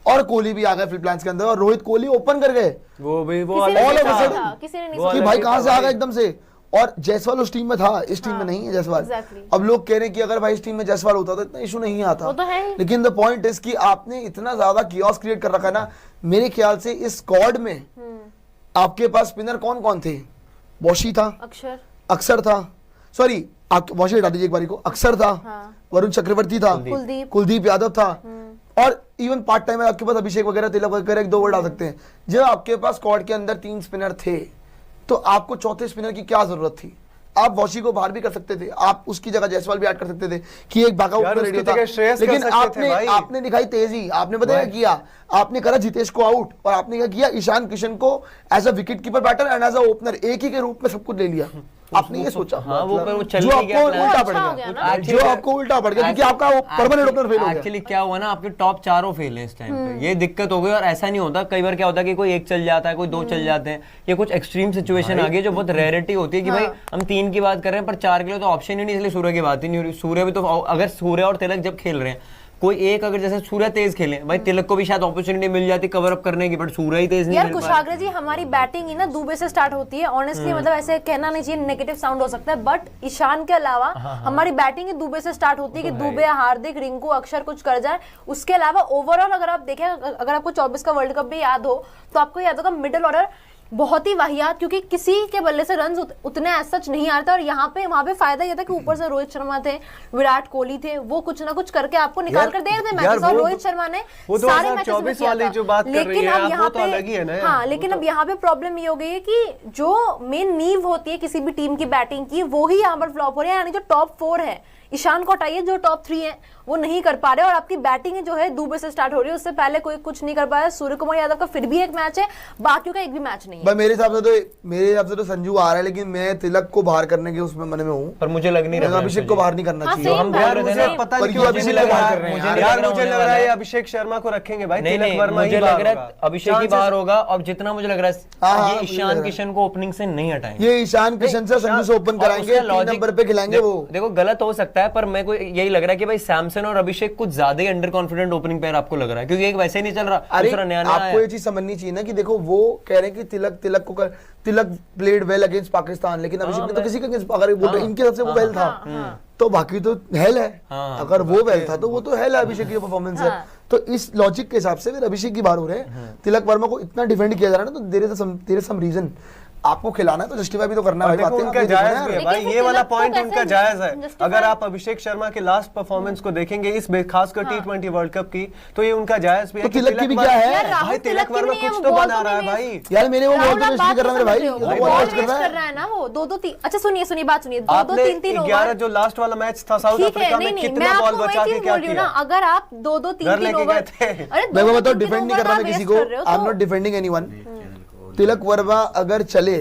और कोहली भी आ गए फिर प्लान्स के अंदर, और रोहित कोहली ओपन कर गए वो भी वो किसी ने अलग all नहीं of a सोचा sudden, था, किसी ने नहीं वो कि सोचा भाई अलग कहाँ ही से था आ गया भाई। एकदम से। और जायसवाल उस टीम में था, इस टीम में नहीं है जायसवाल। Exactly. अब लोग कह रहे हैं कि अगर भाई इस टीम में जायसवाल होता तो इतना इशू नहीं आता, वो तो है ही। लेकिन द पॉइंट इज कि आपने इतना ज्यादा कियोस क्रिएट कर रखा है ना। मेरे ख्याल से इस स्क्वाड में आपके पास स्पिनर कौन कौन थे? वॉशी था, अक्षर, अक्षर था, सॉरी आप वॉशी हटा दीजिए एक बारी को, अक्षर था, हाँ। वरुण चक्रवर्ती था, कुलदीप। कुलदीप यादव था, और इवन पार्ट टाइम आपके पास अभिषेक वगैरह तिलक वगैरह एक दो वर्ड आ सकते हैं। जब आपके पास स्क्वाड के अंदर 3 स्पिनर थे तो आपको चौथे स्पिनर की क्या जरूरत थी? आप वॉशी को बाहर भी कर सकते थे, आप उसकी जगह जायसवाल भी ऐड कर सकते थे कि एक बैकअप यार, ओपनर उसकी रेडी जगह होता, श्रेयस कर लेकिन सकते थे आपने भाई। आपने दिखाई तेजी, आपने पता है क्या किया? आपने करा जितेश को आउट, और आपने क्या किया? ईशान किशन को as a wicketkeeper batter and as a opener एक ही के रूप में सब कुछ ले लिया। आपने ये सोचा, हाँ, वो पर वो चल जो नहीं गया आपको plan। उल्टा अच्छा पड़ हो गया, गया ना। जो आपको उल्टा पड़ गया क्योंकि आपका वो परमानेंट ओपनर फेल हो गया। एक्चुअली क्या हुआ ना, आपके टॉप चारों फेल हैं इस टाइम पे, ये दिक्कत हो गई। और ऐसा नहीं होता, कई बार क्या होता है कि कोई एक चल जाता है, कोई 2 चल जाते हैं, ये कुछ एक्सट्रीम सिचुएशन आ गई जो बहुत रेयरिटी होती है कि भाई हम 3 की बात कर रहे हैं पर 4 के लिए तो ऑप्शन ही नहीं, इसलिए सूर्य की बात ही नहीं हो रही। सूर्य भी तो, अगर सूर्य और तिलक जब खेल रहे हैं, कोई एक अगर जैसे सूर्य तेज खेले, भाई तिलक को भी शायद अपॉर्चुनिटी मिल जाती कवर अप करने की, बट सूर्य ही तेज नहीं यार खेल पाया। कुशाग्र जी, हमारी बैटिंग ही ना दुबे से स्टार्ट होती है ऑनेस्टली, मतलब ऐसे कहना नहीं चाहिए, नेगेटिव साउंड हो सकता है, बट ईशान के अलावा हमारी बैटिंग ही दुबे से स्टार्ट होती है कि दुबे, हार्दिक, रिंकू, अक्षर कुछ कर जाए। उसके अलावा ओवरऑल अगर आप देखें, अगर आपको 24 का वर्ल्ड कप भी याद हो तो आपको याद होगा मिडिल ऑर्डर बहुत ही वाहियात, क्योंकि किसी के बल्ले से रन उतने एज सच नहीं आ रहे थे, और यहाँ पे वहां पे फायदा ये था कि ऊपर से रोहित शर्मा थे, विराट कोहली थे, वो कुछ ना कुछ करके आपको निकाल कर दे रहे थे मैचेस, और रोहित शर्मा ने वो सारे मैचेस में 2024 किया वाली था। जो बात कर रही लेकिन है अब आप, यहाँ वो तो पे अलग ही है ना यार, हाँ, वो लेकिन तो- अब यहाँ पे प्रॉब्लम ये हो गई है कि जो मेन नींव होती है किसी भी टीम की बैटिंग की, वो ही यहाँ पर फ्लॉप हो रही है। यानी जो टॉप 4 है, ईशान को हटाइए, जो टॉप 3 है वो नहीं कर पा रहे, और आपकी बैटिंग जो है दुबे से स्टार्ट हो रही है, उससे पहले कोई कुछ नहीं कर पाया। सूर्य कुमार यादव का फिर भी एक मैच है, बाकियों का एक भी मैच नहीं है। भाई मेरे हिसाब से तो संजू आ रहा है, लेकिन मैं तिलक को बाहर करने के उसमें मन में हूँ। पर मुझे लग नहीं रहा अभिषेक को बाहर नहीं करना हाँ, चाहिए। same हम बोल बात, रहे थे मुझे ना, पता पर नहीं ये क्यों अभिषेक मुझे लग रहा बाहर कर रहे हैं है, यार। यार मुझे मुझे लग लग रहा रहा है है ये अभिषेक शर्मा को रखेंगे भाई, नहीं तिलक नहीं, वर्मा ही मुझे बाहर लग रहा होगा। है अभिषेक ही Chances- बाहर होगा, और जितना मुझे लग रहा हाँ, है हाँ, ये मुझे लग ईशान रहा है। किशन को ओपनिंग से नहीं हटाएंगे। ये ईशान किशन से संजू से ओपन कराएंगे, उसका 3 logic- नंबर पे खिलाएंगे वो। देखो गलत हो सकता है, पर मेरे को यही लग रहा है कि भाई सैमसन और अभिषेक कुछ ज्यादा ही अंडर कॉन्फिडेंट ओपनिंग पेयर आपको लग रहा है, क्योंकि एक वैसे ही नहीं चल रहा, अरे दूसरा नया नया आपको आया। ये चीज समझनी चाहिए ना कि देखो वो कह रहे हैं कि तिलक प्लेड वेल अगेंस्ट पाकिस्तान, लेकिन अभिषेक ने तो किसी के अगेंस्ट, अगर वो इनके हिसाब से वो वेल था, तो बाकी तो हेल है। अगर वो वेल था तो वो तो हेल है, अभिषेक की परफॉर्मेंस है। तो इस लॉजिक के हिसाब से फिर अभिषेक की बार हो रहे हैं। तिलक वर्मा को इतना डिफेंड किया जा रहा है ना, तो देयर इज सम रीजन। आपको खिलाना है तो जस्टिफाई भी तो करना है और भाई, देखो बातें उनका आपने देखना जायज है भी है यार। भाई, लेकिन ये वाला तिलक को पॉइंट कैसे उनका जायज है। justify- अगर आप अभिषेक शर्मा के लास्ट परफॉर्मेंस को देखेंगे इस खासकर T20 वर्ल्ड कप की, तो ये उनका जायज भी है तो कि तिलक की भी वर्मा- क्या है? यार, राहुल भाई तिलक तिलक की वर्मा नहीं है, कुछ वो तो बॉल बना तो रहा है नहीं भाई। यार मेरे वो राहुल, बॉल तो आप वेस्ट बात नहीं कर रहा मेरे भाई, समझ रहे हो, वो बॉल बॉल वेस्ट वेस्ट कर रहा कर है। रहा है ना वो, 2-2-3। अच्छा सुनिए बात सुनिए, 2-2 आपने 3-3 ओवर 11 जो लास्ट वाला मैच था साउथ ठीक है, अफ्रीका नहीं में, नहीं, मैं कितना बॉल आपको वही बचा के चीज क्या बोल रही हूँ ना, किया? अगर आप 2-2 घर 3-3 लेके ओवर, गए थे। अरे मैं वो बताऊं, 2-2 डिफेंड नहीं कर रहा मैं किसी को, I am not defending anyone. Tilak Varma अगर चले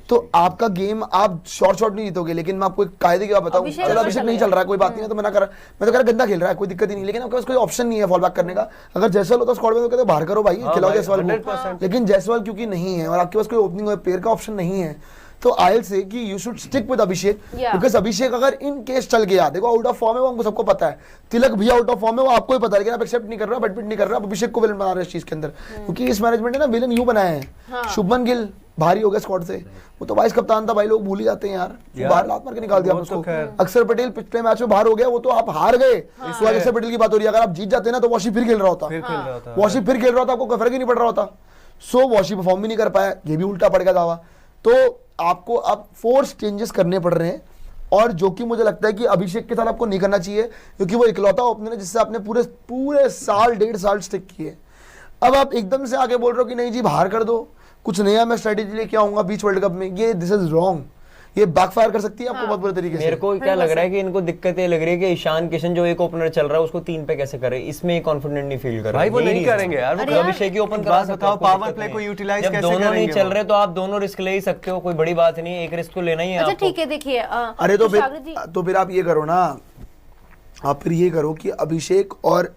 तो आपका गेम आप शॉर्ट नहीं जीतोगे, लेकिन मैं आपको एक कायदे की बात बताऊं, अभिषेक चलो तो अभिषेक चले। नहीं चल रहा है, कोई बात नहीं है, तो मैं कह रहा गंदा खेल रहा है, कोई दिक्कत ही नहीं, लेकिन आपके पास कोई ऑप्शन नहीं है फॉल बैक करने का। अगर जायसवाल होता स्क्वाड में तो कहते बाहर करो भाई, खिलाओ भाई, जायसवाल को, 100%। लेकिन जायसवाल क्योंकि नहीं है और आपके पास कोई ओपनिंग पेयर का ऑप्शन नहीं है, तो आयल से कि you should stick with Abhishek, Yeah. Because Abhishek अगर इन केस चल गया, देखो आउट ऑफ फॉर्म है वो हमको सबको पता है, तिलक भी आउट ऑफ फॉर्म है वो आपको ही पता है, लेकिन आप एक्सेप्ट नहीं कर रहे हो, बैटमिंटन नहीं कर रहे हो, आप अभिषेक को विलन बना रहे हो इस चीज के अंदर, क्योंकि इस मैनेजमेंट ने ना विलन यूं बनाए हैं। शुभमन गिल भारी हो गया स्क्वाड से, वो तो वाइस कप्तान था भाई, लोग भूल ही जाते हैं यार, वो बाहर लात मार के निकाल दिया वो आपने तो उसको। खैर। अक्षर पटेल पिछले मैच में बाहर हो गया, वो तो आप हार गए, तो अक्षर पटेल की बात हो रही है, अगर आप जीत जाते ना तो वॉशी फिर खेल रहा होता, फिर खेल रहा था। वॉशी फिर खेल रहा था, आपको कोई फर्क ही नहीं पड़ रहा होता। सो वॉशी परफॉर्म भी नहीं कर पाया, ये भी उल्टा पड़ गया दावा। तो आपको अब फोर्स चेंजेस करने पड़ रहे हैं, और जो कि मुझे लगता है कि अभिषेक के साथ आपको नहीं करना चाहिए, क्योंकि वो इकलौता ओपनर है जिससे आपने पूरे साल 1.5 साल स्टिक किए। अब आप एकदम से आके बोल रहे हो कि नहीं जी बाहर कर दो, कुछ नया मैं स्ट्रेटेजी लेके आऊंगा बीच वर्ल्ड कप में, ये दिस इज रॉन्ग, ये बैकफायर कर सकती है आपको बहुत बुरे तरीके से। मेरे को क्या लग रहा है कि इनको दिक्कत ये लग रही है कि ईशान किशन जो एक ओपनर चल रहा है उसको 3 पे कैसे करे, इसमें कॉन्फिडेंट नहीं फील कर रहा भाई वो यही नहीं reason करेंगे यार, वो है। अभिषेक ही ओपन करा बात सकते बताओ, हो, कोई पावर दिक्कत प्ले नहीं को है। यूटिलाइज जब कैसे दोनों नहीं करेंगे चल वो? रहे तो आप दोनों रिस्क ले ही सकते हो, कोई बड़ी बात नहीं है, एक रिस्क तो लेना ही है अच्छा आपको। ठीक है, देखिए अरे तो सागर जी, तो फिर आप ये करो ना, आप फिर ये करो कि अभिषेक और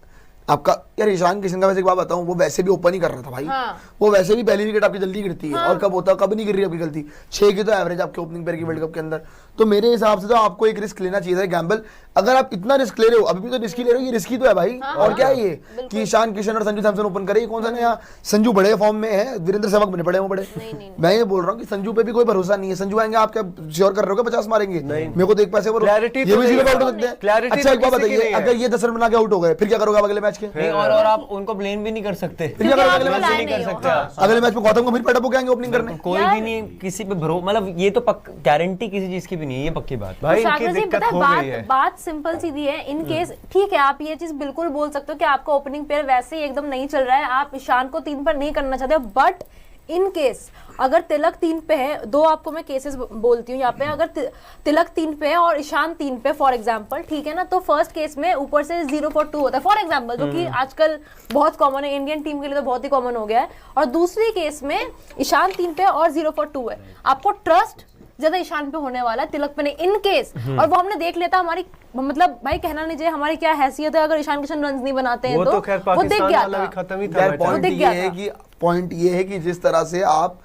आपका यार ईशान किशन का वैसे एक बात बताऊं, वो वैसे भी ओपन ही कर रहा था भाई। हाँ। वो वैसे भी पहली विकेट आपकी जल्दी गिरती है, और कब होता है कब नहीं गिर रही आपकी गलती, 6 की तो एवरेज आपके ओपनिंग पेयर की वर्ल्ड कप के अंदर। तो मेरे हिसाब से तो आपको एक रिस्क लेना चाहिए था, गैम्बल। अगर आप इतना रिस्क ले रहे हो, अभी भी तो रिस्क ले रहे हो, ये रिस्की तो है भाई। और क्या है ये कि ईशान किशन और संजू सैमसन ओपन करे, ये कौन सा नया, संजू बड़े फॉर्म में है, वीरेंद्र सहवाग बने पड़े हैं वो बड़े। मैं ये बोल रहा हूँ कि संजू पे भी कोई भरोसा नहीं है, संजू आएंगे आप क्या श्योर कर रहे हो 50 मारेंगे? मेरे को तो एक पैसे Clarity ये तो भी नहीं जीरो है। आउट हो सकते हैं। Clarity अच्छा तो एक बात किसी की बताइए, नहीं है। अगर ये 10 रन बना के आउट हो गए फिर क्या करोगे आप अगले मैच के? नहीं, और आप उनको ब्लेम भी नहीं कर सकते, फिर क्या करोगे अगले आप मैच लाए नहीं कर नहीं हो, सकते हाँ। आप। अगले मैच में गौतम गंभीर पैटअप होके आएंगे ओपनिंग करने। कोई भी नहीं, किसी पे भरोसा, मतलब ये तो गारंटी किसी चीज की भी नहीं है, ये पक्की बात है। भाई तो इनकी सागर जी, दिक्कत पता है, हो गई है। बात सिंपल सीधी है। इन केस ठीक है, आप ये चीज बिल्कुल बोल सकते हो कि आपका ओपनिंग पेयर वैसे ही एकदम नहीं चल रहा है, आप ईशान को 3 पर नहीं करना चाहते हो, बट इन केस अगर तिलक 3 पे है, 2 आपको मैं केसेस बोलती हूँ यहाँ पे, अगर तिलक 3 पे है और ईशान 3 पे फॉर एग्जांपल, ठीक है ना, तो फर्स्ट केस में ऊपर से 0 for 2 होता है फॉर एग्जांपल, जो कि आजकल बहुत कॉमन है, इंडियन टीम के लिए तो बहुत ही कॉमन हो गया है। और दूसरी केस में ईशान 3 पे और 0 for 2 है, आपको ट्रस्ट ज्यादा ईशान पे होने वाला है, तिलक पे नहीं इन केस। और वो हमने देख लेता, हमारी मतलब भाई कहना नहीं चाहिए हमारी क्या हैसियत है अगर ईशान किशन रन नहीं बनाते हैं, वो तो खैर वो दिख पाकिस्तान गया वाला भी था। खत्म ही था यार बेटा। पॉइंट दिख ये गया है था। कि पॉइंट ये है कि जिस तरह से आप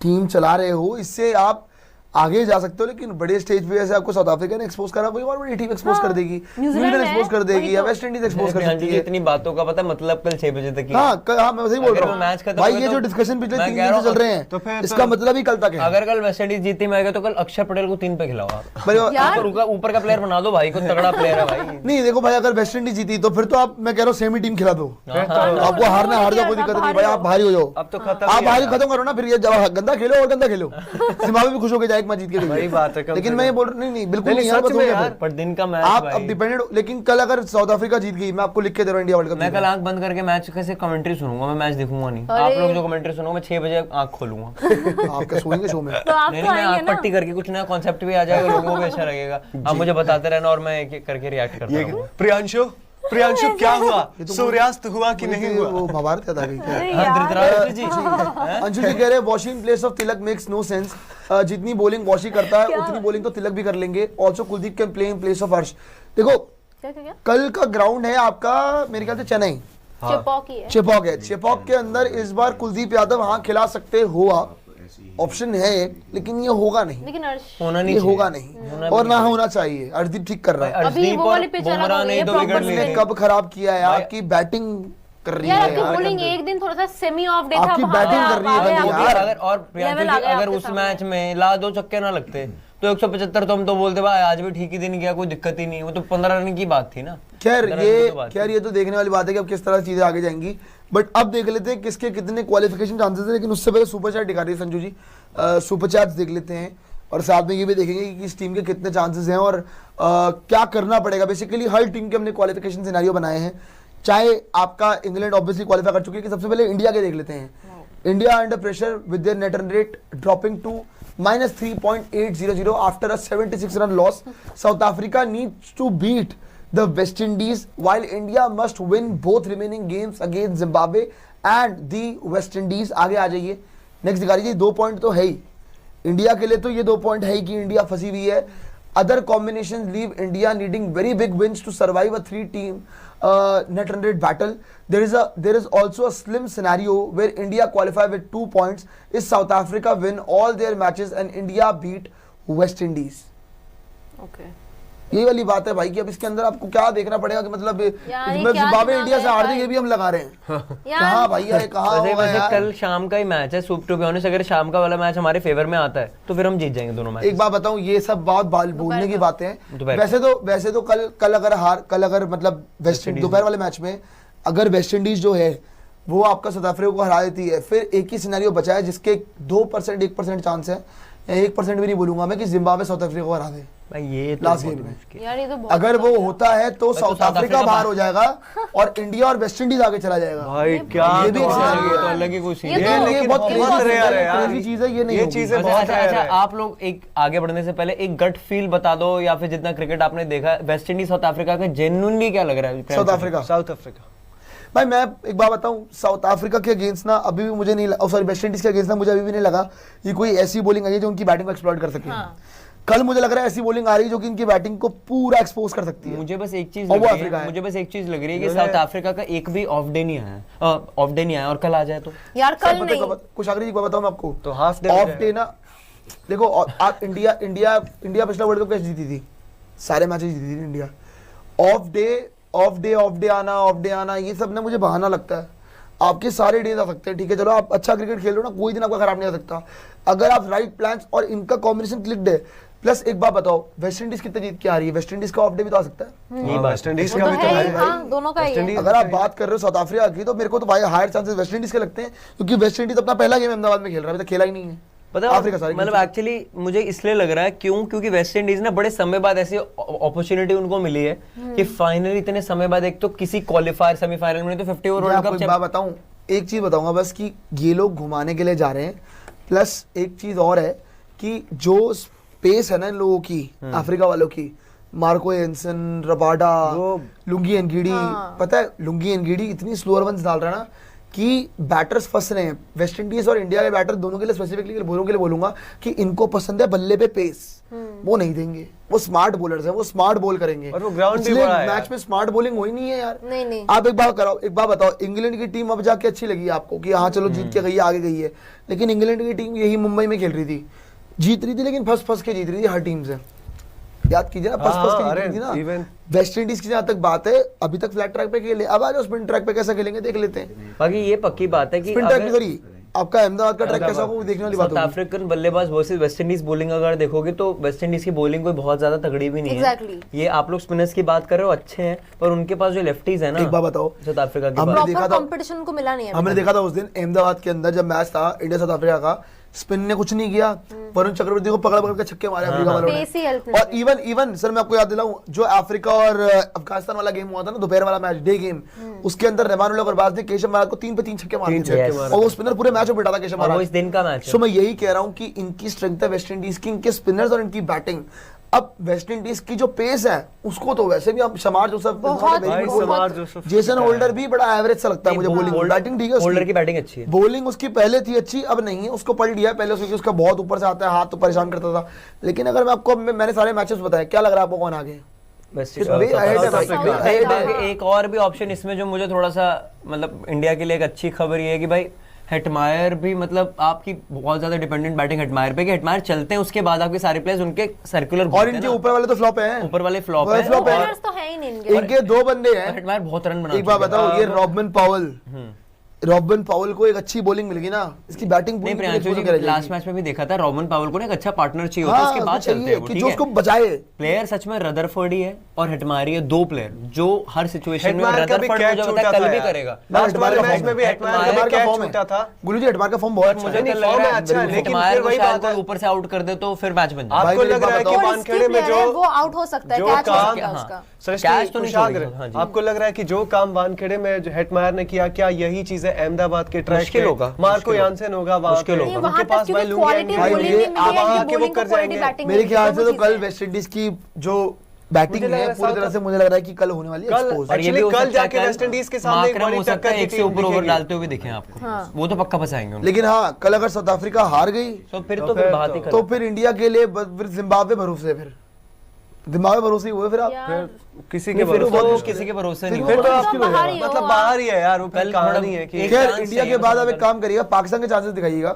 टीम चला रहे हो, इससे आप आगे जा सकते हो, लेकिन बड़े स्टेज पे जैसे आपको साउथ अफ्रीका ने एक्सपोज करा, कोई और बड़ी टीम एक्सपोज कर देगी, न्यूजीलैंड एक्सपोज कर देगी, या वेस्ट इंडीज एक्सपोज कर सकती है। इतनी बातों का पता मतलब कल 6 बजे तक ही। हाँ मैं वही बोल अगर रहा वो हूँ मैच खत्म भाई, हो ये गया जो तो डिस्कशन पिछले मैं 3 कह दिन रहा से चल हूँ, रहे हैं, तो फिर इसका मतलब ही कल तक है। अगर कल वेस्ट इंडीज जीती में आएगा तो कल अक्षर पटेल को 3 पे खिलाओ आप। भाई, यार ऊपर का प्लेयर बना दो भाई को, तगड़ा प्लेयर है भाई। नहीं देखो भाई, अगर वेस्ट इंडीज जीती तो फिर तो आप, मैं कह रहा हूँ सेम ही टीम खिला दो, आपको हारना हार जाओ, कोई दिक्कत नहीं भाई, आप बाहर ही हो जाओ। अब तो खत्म आप ही बाहर है। ही खत्म करो ना, फिर ये गंदा खेलो और गंदा खेलो, जिम्बाब्वे भी खुश होकर जाए एक मैच जीत के। वही बात है, कम लेकिन से मैं ये कम। बोल रहा नहीं बिल्कुल नहीं, नहीं यार, सच बस हो में गया यार। फिर। पर दिन का मैच आप भाई। अब डिपेंडेड हो, लेकिन कल अगर साउथ अफ्रीका जीत गई, मैं आपको लिख के दे रहा हूँ इंडिया वर्ल्ड कप मैं कल आंख बंद करके मैच कैसे कमेंट्री सुनूंगा, मैं मैच देखूंगा नहीं। अरे। आप लोग जो कमेंट्री सुनोगे, मैं 6 बजे आंख खोलूंगा। आप क्या सोएंगे शो में? तो आप नहीं तो नहीं, मैं आएंगे आंख ना। पट्टी करके कुछ नया कॉन्सेप्ट भी आ जाएगा, लोगों को भी अच्छा लगेगा। आप मुझे बताते रहना और मैं एक एक करके रिएक्ट करता ये रहूंगा। प्रियांशु क्या हुआ, सूर्यास्त हुआ कि नहीं हुआ? वो महाभारत क्या था गई क्या? अरे हाँ, यार, धृतराष्ट्र जी। अंशु जी कह रहे हैं Washington place of Tilak makes no sense, जितनी बॉलिंग वॉशी करता है उतनी बॉलिंग तो तिलक भी कर लेंगे। Also Kuldeep can play in place of Harsh. देखो क्या कल का ग्राउंड है आपका मेरे ख्याल से चेन्नई, चिपॉक ही है। चिपॉक है, चिपॉक के अंदर इस बार कुलदीप यादव हाँ खिला सकते हो आप, ऑप्शन है, लेकिन ये होगा नहीं, लेकिन अर्श होना नहीं ये चाहिए। होगा नहीं और ना होना चाहिए। अर्शदीप ठीक कर रहा है, अभी अर्शदीप वो और वाली पिच अलग बुमराह हो ने गई है, 2 proper विकेट लिए उसने थे। कब खराब किया है? आपकी बैटिंग कर रही यार है आपकी यार, बॉलिंग एक दिन थोड़ा सा सेमी ऑफ डे था, आपकी वहाँ बैटिंग पे कर रही है आ गए बंदी आपके- यार। अगर और प्रियांशु लेवल आ जी गया अगर आपके उस सामने। मैच में ला 2 छक्के ना लगते तो 175 तो हम तो बोलते भाई आज भी ठीक ही दिन गया, कोई दिक्कत ही नहीं, वो तो 15 रन की बात थी ना। खैर 15 रन की तो बात थी। ये तो देखने वाली बात है कि अब किस तरह चीजें आगे जाएंगी, बट अब देख लेते हैं किसके कितने क्वालिफिकेशन चांसेस है। लेकिन उससे पहले सुपर चैट दिखा रही है संजू जी, सुपर चैट्स देख लेते हैं और साथ में ये भी देखेंगे कि इस टीम के कितने चांसेस हैं और क्या करना पड़ेगा। बेसिकली हर टीम के हमने क्वालिफिकेशन सिनेरियो बनाए हैं, चाहे आपका इंग्लैंड ऑब्वियसली क्वालिफाई कर चुकी है। कि सबसे पहले इंडिया के देख लेते हैं। India under pressure with their net run rate dropping to -3.800 after a 76 run loss. South Africa needs to beat the West Indies while India must win both remaining games against Zimbabwe and the West Indies. आगे आ जाइए, next दिखा दीजिए। 2 point तो है ही India के लिए, तो ये 2 पॉइंट है ही कि इंडिया फंसी हुई है। Other combinations leave India needing very big wins to survive a 3-team net run rate battle. There is also a slim scenario where India qualify with 2 points if South Africa win all their matches and India beat West Indies. Okay. यही वाली बात है भाई कि अब इसके अंदर आपको क्या देखना पड़ेगा कि मतलब यार, ये इसमें क्या जिम्बाब्वे दिमाग इंडिया से है हार भाई? देगी, ये भी हम लगा रहे हैं। यार, कहाँ भाई ये कहाँ वैसे होगा वैसे यार? कल शाम का ही मैच है, टू बी ऑनेस्ट अगर शाम का वाला मैच हमारे फेवर में आता है तो फिर हम जीत जाएंगे दोनों मैच। एक बात बताऊं, ये सब बात बोलने की बातें हैं। दोपहर वैसे तो कल अगर मतलब वेस्ट इंडीज दोपहर वाले मैच में अगर वेस्ट इंडीज जो है वो आपका साउथ अफ्रीका को हरा देती है, फिर एक ही सिनेरियो बचा है जिसके 2% 1% चांस है, 1% भी नहीं बोलूंगा मैं, कि जिम्बाब्वे साउथ अफ्रीका को हरा दे। भाई ये तो लास्ट बहुत गेम में मुश्किल। यार ये तो बहुत अगर वो होता है तो तो साउथ साउथ अफ्रीका अफ्रीका बाहर हो जाएगा और इंडिया और वेस्ट इंडीज आगे चला जाएगा। भाई क्या ये भी तो एक है। scenario ये तो अलग ही कुछ ये scene तो- है। ये लेकिन बहुत बहुत crazy rare है यार। crazy चीज है, ये नहीं ये होगी। चीजें अच्छा बहुत अच्छा, rare है। आप लोग एक आगे बढ़ने से पहले एक गट फील बता दो, या फिर जितना क्रिकेट आपने देखा वेस्ट इंडीज साउथ अफ्रीका का जेन्युइनली क्या लग रहा है? South Africa. South Africa. भाई मैं एक बात बताऊं, साउथ अफ्रीका के अगेंस्ट ना अभी भी मुझे नहीं, सॉरी वेस्ट इंडीज के अगेंस्ट ना मुझे अभी भी नहीं लगा ये कोई ऐसी बॉलिंग आई है जो उनकी बैटिंग को एक्सप्लॉइट कर सके। हाँ। कल मुझे लग रहा है ऐसी बॉलिंग आ रही है जो कि इनकी बैटिंग को पूरा एक्सपोज कर सकती है। मुझे बस एक चीज और लग वो रही अफ्रीका है, है। मुझे बस एक चीज लग रही है कि साउथ अफ्रीका का एक भी ऑफ डे नहीं आया और कल आ जाए तो यार कल पता है नहीं, कुछ आखिरी एक बात बताऊं मैं आपको, तो half day हो ऑफ जाएगा। डे ना देखो, आप इंडिया पिछला वर्ल्ड कप कैसे जीती थी? सारे मैचेस जीती थी इंडिया। ऑफ डे आना ये सब ना मुझे बहाना लगता है। आपके सारे डेज आ सकते हैं, ठीक है, चलो आप अच्छा क्रिकेट खेल रहे हो ना, कोई दिन आपका खराब नहीं आ सकता अगर आप राइट प्लान्स और इनका कॉम्बिनेशन क्लिक्ड है। प्लस एक बात बताओ, वेस्ट इंडीज कितने जीत के आ रही है? वेस्ट इंडीज का ऑफ डे भी तो आ सकता है। ये बात वेस्ट इंडीज वो का तो भी है तो ही, है। हाँ, दोनों का ही वेस्ट है। इंडीज अगर आप बात कर रहे हो साउथ अफ्रीका की, तो मेरे को तो भाई हायर चांसेस वेस्ट इंडीज के लगते हैं, क्योंकि वेस्ट इंडीज अपना पहला गेम अहमदाबाद में खेल रहा है, अभी तक खेला ही नहीं है। पता अफ्रीका है सारी मतलब एक्चुअली मुझे इसलिए लग रहा है क्योंकि वेस्ट इंडीज ना बड़े समय बाद ऐसी अपॉर्चुनिटी उनको मिली है कि फाइनली इतने समय बाद एक तो किसी क्वालिफायर सेमीफाइनल में तो 50 ओवर मैं वर्ल्ड आपको एक कप बात बताऊं, एक चीज बताऊंगा बस कि ये लोग घुमाने के लिए जा रहे हैं। प्लस एक चीज और है कि जो स्पेस है ना इन लोगों की, अफ्रीका वालों की, मार्को एंसन, रबाडा, लुंगी एनगीडी, पता है लुंगी एनगीडी इतनी स्लोअर वंस डाल रहा है ना कि बैटर्स फंस रहे हैं। वेस्ट इंडीज और इंडिया के बैटर दोनों के लिए स्पेसिफिकली बोलों के लिए बोलूंगा कि इनको पसंद है बल्ले पे पेस, वो नहीं देंगे। वो स्मार्ट बॉलर्स हैं, वो स्मार्ट बॉल करेंगे और वो ग्राउंड भी इसलिए बड़ा है मैच में स्मार्ट बॉलिंग हुई नहीं है यार। नहीं। आप एक बात बताओ, इंग्लैंड की टीम अब जाके अच्छी लगी आपको कि हाँ चलो जीत के गई है, आगे गई है, लेकिन इंग्लैंड की टीम यही मुंबई में खेल रही थी, जीत रही थी, लेकिन फंस के जीत रही थी हर टीम से। याद कीजिए ना, फंस के जीत रही थी ना। वेस्ट इंडीज की जहां तक बात है, अभी तक फ्लैट ट्रैक पे खेले, अब आ जाओ स्पिन ट्रैक पे कैसा खेलेंगे देख लेते हैं। बाकी ये पक्की बात है कि स्पिन ट्रैक सॉरी आपका अहमदाबाद का ट्रैक कैसा होगा वो देखने वाली बात साउथ होगी। अफ्रीकन बल्लेबाज वर्सेस वेस्ट इंडीज बॉलिंग अगर देखोगे तो वेस्ट इंडीज की बॉलिंग कोई बहुत ज्यादा तगड़ी भी नहीं Exactly. है। ये आप लोग स्पिनर्स की बात कर रहे हो, अच्छे हैं, पर उनके पास जो लेफ्टीज है ना, एक बात बताओ, साउथ अफ्रीका की हमने बात देखा प्रॉपर था- कंपटीशन को मिला नहीं है हमने देखा था उस दिन अहमदाबाद के अंदर जब मैच था इंडिया साउथ अफ्रीका का, स्पिन ने कुछ नहीं किया, वरुण चक्रवर्ती को पकड़ के छक्के मारे अफ्रीका वालों ने। पेस ही हेल्प नहीं और इवन सर मैं आपको याद दिलाऊं, जो अफ्रीका और अफगानिस्तान वाला गेम हुआ था ना, दोपहर वाला मैच, डे गेम, उसके अंदर रहमानुल्लाह गुरबाज ने केशव महाराज को 3 पे 3 छक्के मारे थे छक्के और वो स्पिनर पूरे मैच में बिठा था केशव और वो महाराज। इस दिन का मैच है। सो मैं यही कह रहा हूं कि इनकी स्ट्रेंथ है वेस्ट इंडीज की, इनके स्पिनर्स और इनकी बैटिंग। अब वेस्ट इंडीज की जो पेस है उसको तो वैसे भी अब शमार जोसेफ, भाई शमार जोसेफ, जेसन होल्डर भी बड़ा एवरेज सा लगता है मुझे बॉलिंग, बैटिंग ठीक है होल्डर उसकी, की बैटिंग अच्छी है। बॉलिंग उसकी पहले थी अच्छी, अब नहीं है, उसको पलट दिया है पहले क्योंकि उसका बहुत ऊपर से आता है, हाथ तो परेशान करता था। लेकिन अगर मैं आपको मैंने सारे मैचेस बताए, क्या लग रहा है आपको कौन आगे? बस It's way ahead है भाई, way ahead है। एक और भी ऑप्शन इसमें जो मुझे थोड़ा सा मतलब इंडिया के लिए एक अच्छी खबर ये है कि भाई हेटमायर भी मतलब आपकी बहुत ज्यादा डिपेंडेंट बैटिंग हेटमायर पे, कि हेटमायर चलते हैं उसके बाद आपके सारे प्लेयर्स उनके सर्कुलर और इनके ऊपर वाले तो फ्लॉप हैं, ऊपर वाले फ्लॉप वो है। flop है। Bowlers तो है ही नहीं इनके। इनके 2 बंदे हैं। हेटमायर बहुत रन बना एक बात चुके हैं। बताओ, ये रॉबिन पावल को एक अच्छी बॉलिंग मिल गई ना, इसकी बैटिंग नहीं पूरी प्रियांशु जी लास्ट मैच में भी देखा था, रॉबिन पावल को ना एक अच्छा पार्टनर चाहिए होता है, उसके बाद चलते हैं वो, कि ठीक जो है? उसको बचाए। प्लेयर सच में रदरफोर्ड ही है और हेटमायर ही है, 2 प्लेयर जो हर सिचुएशन में, हेटमायर का भी रदरफोर्ड कैच मुझे छूटा पता है कल था भी यार। करेगा। लास्ट वाले हेटमायर मैच का में भी फॉर्म हेटमायर का है। कैच छूटा था। गुरु जी हेटमायर का फॉर्म बहुत अच्छा मुझे है। तो नहीं, लग फॉर्म रहा है है अच्छा, लेकिन हेटमायर फिर को वही शायद बात है। कोई ऊपर से आउट कर दे तो फिर मैच बन जाए। आपको मेरी लग बात रहा है कि बताओ। वानखेड़े में जो वो आउट हो सकता है, जो कैच हो काम- सकता है हाँ। उसका। सृष्टि कैच तो नहीं कुशाग्र, छोड़ेगा, हाँ जी। आपको लग रहा है कि जो काम वानखेड़े में जो हेटमायर ने किया, क्या यही चीजें अहमदाबाद के ट्रैक मुश्किल पे होगा, मार्को मुश्किल यानसेन होगा वहां मुश्किल पे, होगा। नहीं, उनके वहाँ पास तक भाई क्योंकि लुंगी quality एंड bowling ये नहीं मिली है, आप ये वहाँ के वो bowling को कर quality जाएंगे। batting मेरे मिली है, ख्याल से दोनों तो कल चीजें। वेस्ट इंडीज की जो बैटिंग मुझे लग है रहा है पूरी तरह से मुझे लग रहा है कि कल होने वाली है कल- एक्सपोज। और ये भी हो Actually, कल सकता है जाके कल वेस्ट इंडीज के सामने एक मार्करम बड़ी हो सकता टक्कर है की 100 टीम ऊपर ओवर दिखेगी। डालते हुए दिखे आपको, वो तो पक्का फंसाएंगे उनको। लेकिन हाँ कल अगर साउथ अफ्रीका हार गई तो फिर बात ही तो फिर इंडिया के लिए फिर जिम्बाब्वे भरोसे, फिर जिम्बाब्वे भरोसे ही हुए फिर आप। यार, किसी के नहीं, फिर भरोसे तो नहीं। किसी के भरोसे फिर नहीं वो होगा। तो आप मुश्किल हो बाहर जाएगा। ही हो मतलब आप। बाहर ही है यार, वो कल कहानी है कि एक खैर चांस इंडिया के चाहिए बाद था अब एक कल। काम करिएगा, पाकिस्तान के चांसेस दिखाइएगा,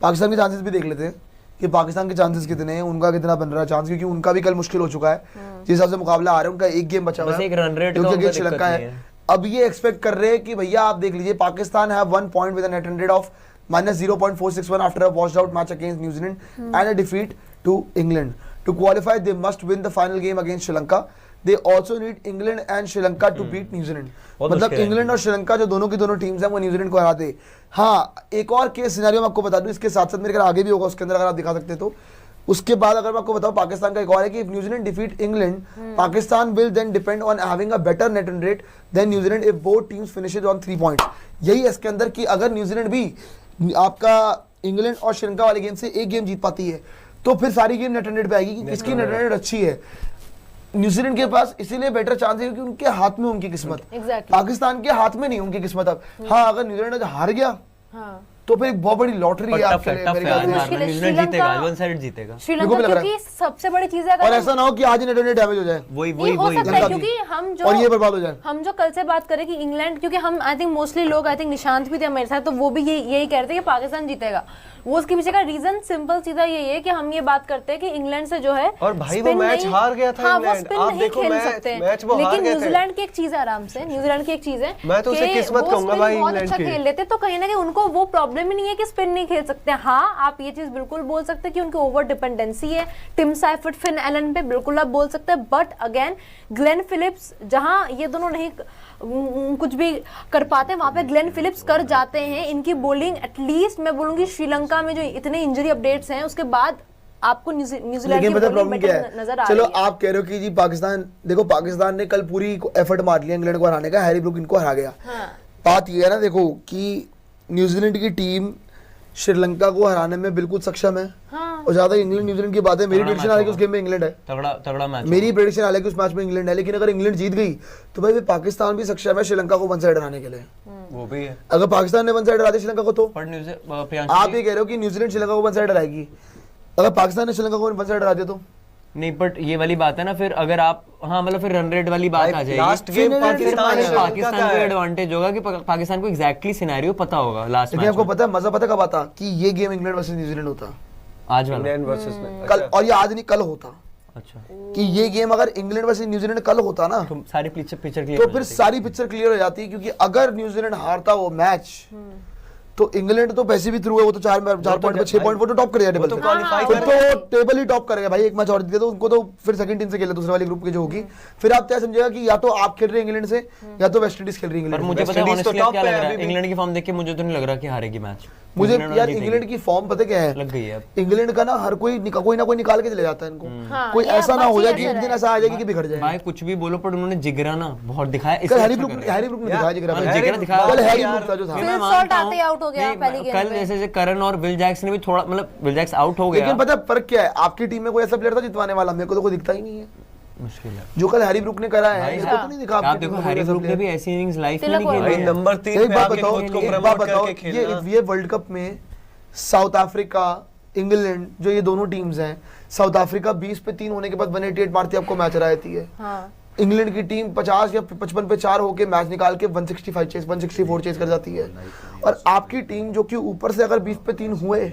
पाकिस्तान के चांसेस भी देख लेते हैं कि पाकिस्तान के चांसेस कितने हैं, उनका कितना बन रहा है चांस, क्योंकि उनका भी कल मुश्किल हो चुका है जिस हिसाब से मुकाबला आ रहा है, उनका एक गेम बचा हुआ बस है एक रन रेट जो का कि उनका अगेंस्ट श्रीलंका दिक्कत है। नहीं है। अब ये एक्सपेक्ट कर रहे हैं कि भैया आप देख लीजिए, Pakistan have 1 point with a net run rate of -0.461 after a washed out match against New Zealand and a defeat to England. To qualify they must win the final game against Sri Lanka. They also need England and Sri Lanka to beat New Zealand. बहुत मतलब मुश्किल है। England और श्रीलंका जो दोनों की दोनों teams हैं वो न्यूजीलैंड को हरा दे। हाँ एक और केस सिनेरियो मैं आपको बता दूं, इसके साथ साथ मेरे ख्याल आगे भी होगा उसके अंदर, अगर आप दिखा सकते तो उसके बाद अगर मैं आपको बताऊं पाकिस्तान का एक और है कि New Zealand defeat England, Pakistan will then depend on having a better net run rate than New Zealand if both teams finishes on 3 points. यही है इसके अंदर कि अगर न्यूजीलैंड भी आपका इंग्लैंड और श्रीलंका वाले गेम से एक गेम जीत पाती है तो फिर सारी गेम नेट रन रेट पे आएगी कि किसकी नेट रन रेट अच्छी है। न्यूजीलैंड के पास इसीलिए बेटर चांस है क्योंकि उनके हाथ में उनकी किस्मत, Exactly. पाकिस्तान के हाथ में नहीं उनकी किस्मत। अब हाँ अगर न्यूजीलैंड आज हार गया हाँ। तो फिर एक बहुत बड़ी लॉटरी है आपके लिए मेरे ख्याल से। मुश्किल है। न्यूजीलैंड श्रीलंका- जीतेगा, वन साइड जीतेगा। मेरे श्रीलंका को भी लग रहा है। क्योंकि सबसे बड़ी चीज है और अगर ऐसा ना हो कि आज ही नेट रन रेट डैमेज हो जाए वही ये हो सकता है जनता की। क्योंकि हम जो और ये बर्बाद हो जाए। हम जो कल से बात करें कि इंग्लैंड, क्योंकि हम आई थिंक मोस्टली लोग, आई थिंक निशांत भी थे मेरे साथ, तो वो भी यही कह रहे थे कि पाकिस्तान जीतेगा। वो उसके पीछे का रीजन सिंपल सीधा यही है कि हम ये बात करते हैं कि इंग्लैंड से जो है और भाई वो spin मैच नहीं- हार गया था हाँ, वो इंग्लैंड। spin आप नहीं देखो खेल मैच- सकते हैं। मैच वो हार लेकिन गए थे। न्यूजीलैंड की एक चीज है, आराम से न्यूजीलैंड की एक चीज है मैं तो उसे कि किस्मत वो कहूंगा spin भाई बहुत इंग्लैंड अच्छा की। खेल लेते, तो कहीं ना कहीं उनको वो प्रॉब्लम ही नहीं है कि स्पिन नहीं खेल सकते। हाँ आप ये चीज बिल्कुल बोल सकते हैं कि उनकी ओवर डिपेंडेंसी है टिम साइफर्ट, फिन एलन पे, बिल्कुल आप बोल सकते हैं। बट अगेन ग्लेन फिलिप्स, जहां ये दोनों नहीं कुछ भी कर पाते वहां पे ग्लेन फिलिप्स कर जाते हैं। इनकी बॉलिंग एटलीस्ट मैं बोलूंगी श्रीलंका में जो इतने इंजरी अपडेट्स हैं उसके बाद आपको न्यूजीलैंड की लेकिन पता बॉलिंग प्रॉब्लम क्या बेटर नजर है, आ चलो रही है। आप कह रहे हो कि जी पाकिस्तान, देखो पाकिस्तान ने कल पूरी एफर्ट मार लिया इंग्लैंड को हराने का, हैरी ब्रूक इनको हरा गया। हाँ। बात ये है ना देखो कि न्यूजीलैंड की टीम श्रीलंका को हराने में बिल्कुल सक्षम है। हाँ। और ज्यादा इंग्लैंड न्यूजीलैंड की बात है, मेरी तगड़ा प्रेडिक्शन मैच हालांकि उस होगा। गेम में इंग्लैंड है, तगड़ा तगड़ा मैच मेरी प्रेडिक्शन हालांकि उस मैच में इंग्लैंड है, लेकिन अगर इंग्लैंड जीत गई तो भाई पाकिस्तान भी सक्षम है श्रीलंका को वन साइड हराने के लिए। वो भी है। अगर पाकिस्तान ने वन साइड हरा दिया श्रीलंका को तो पर आप ये कह रहे हो कि न्यूजीलैंड श्रीलंका को वन साइड हराएगी, अगर पाकिस्तान ने श्रीलंका को वन साइड हरा दिया तो नहीं, बट ये वाली बात है ना, फिर अगर आप हाँ मतलब फिर रन रेट वाली बात आ जाएगी। लास्ट गेम फिर पाकिस्तान श्रीलंका पाकिस्तान का को है। एडवांटेज होगा कि पाकिस्तान को एग्जैक्टली सिनेरियो पता होगा लास्ट लेकिन मैच आपको पता है मजा पता कब आता कि ये गेम इंग्लैंड वर्सेस न्यूजीलैंड होता आज वाला। इंग्लैंड वर्सेस में कल, और ये आज नहीं कल होता अच्छा, कि ये गेम अगर इंग्लैंड वर्सेस न्यूजीलैंड कल होता ना तो सारी पिक्चर तो क्लियर फिर सारी पिक्चर क्लियर हो जाती है। क्योंकि अगर न्यूजीलैंड हारता वो मैच तो इंग्लैंड तो पैसे भी थ्रू है, वो तो 4 पॉइंट पे 6 पॉइंट वो तो टॉप कर जाएगा टेबल तो पे, qualify फिर करेगा। तो टेबल ही टॉप करेगा भाई। एक मैच और जीते तो उनको तो फिर सेकंड टीम से खेले दूसरे वाले ग्रुप की जो होगी, फिर आप क्या समझेगा कि या तो आप खेल रहे हैं इंग्लैंड से या तो वेस्ट इंडीज खेल रही है पर इंग्लैंड मुझे से। पता है वेस्ट इंडीज तो honestly top क्या पे लग है रहा है, अभी भी। इंग्लैंड की फॉर्म देख के मुझे तो नहीं लग रहा कि हारेगी मैच। मुझे न्यूजीलैंड यार जीतेगी। इंग्लैंड की फॉर्म पता क्या है, लग गई है अब। इंग्लैंड का ना हर कोई ना कोई निकाल के चले जाता है इनको। हाँ, कोई ये ऐसा ना बात हो ही जाए कि ऐसा एक दिन है। ऐसा आ जाएगी कि बिगड़ जाए। भाई कुछ भी बोलो पर उन्होंने जिगरा ना बहुत दिखाया। कल इससे हैरी अच्छा ब्रूक कर रहे हैं। ने दिखाया जिगरा हाँ, भाई। जिगरा दिखाया। कल हैरी यार, ब्रूक था जो था। फिर फिर मैं शॉट मानता आते ही हूँ। out हो गया नहीं, पहली गेंद कल पे। जैसे करण और विल जैक्स ने भी थोड़ा मतलब विल जैक्स आउट हो गया। लेकिन पता है फर्क क्या है, आपकी टीम में कोई ऐसा प्लेयर था जितवाने वाला, मेरे को तो कोई दिखता ही नहीं है मुश्किल है जो कल हैरी ब्रूक ने करा है। भाई मेरे को तो नहीं दिखा आप आपकी देखो टीम में हैरी कोई ऐसा ब्रूक ने player। भी ऐसी इनिंग्स लाइफ में तिलक नहीं और खेली भाई है। नंबर 3 एक पे बात आके बताओ, खुद को एक बात प्रमोट बताओ, करके ये खेलना। ये वर्ल्ड कप में साउथ अफ्रीका, इंग्लैंड, जो ये दोनों टीम्स हैं, साउथ अफ्रीका 20 पे 3 होने के बाद 188 मारती है, आपको मैच हराती है। हाँ। इंग्लैंड की टीम 50 या 55 पे 4 होके मैच निकाल के 164 चेस कर जाती है। और आपकी टीम जो कि ऊपर से अगर 20 पे 3 हुए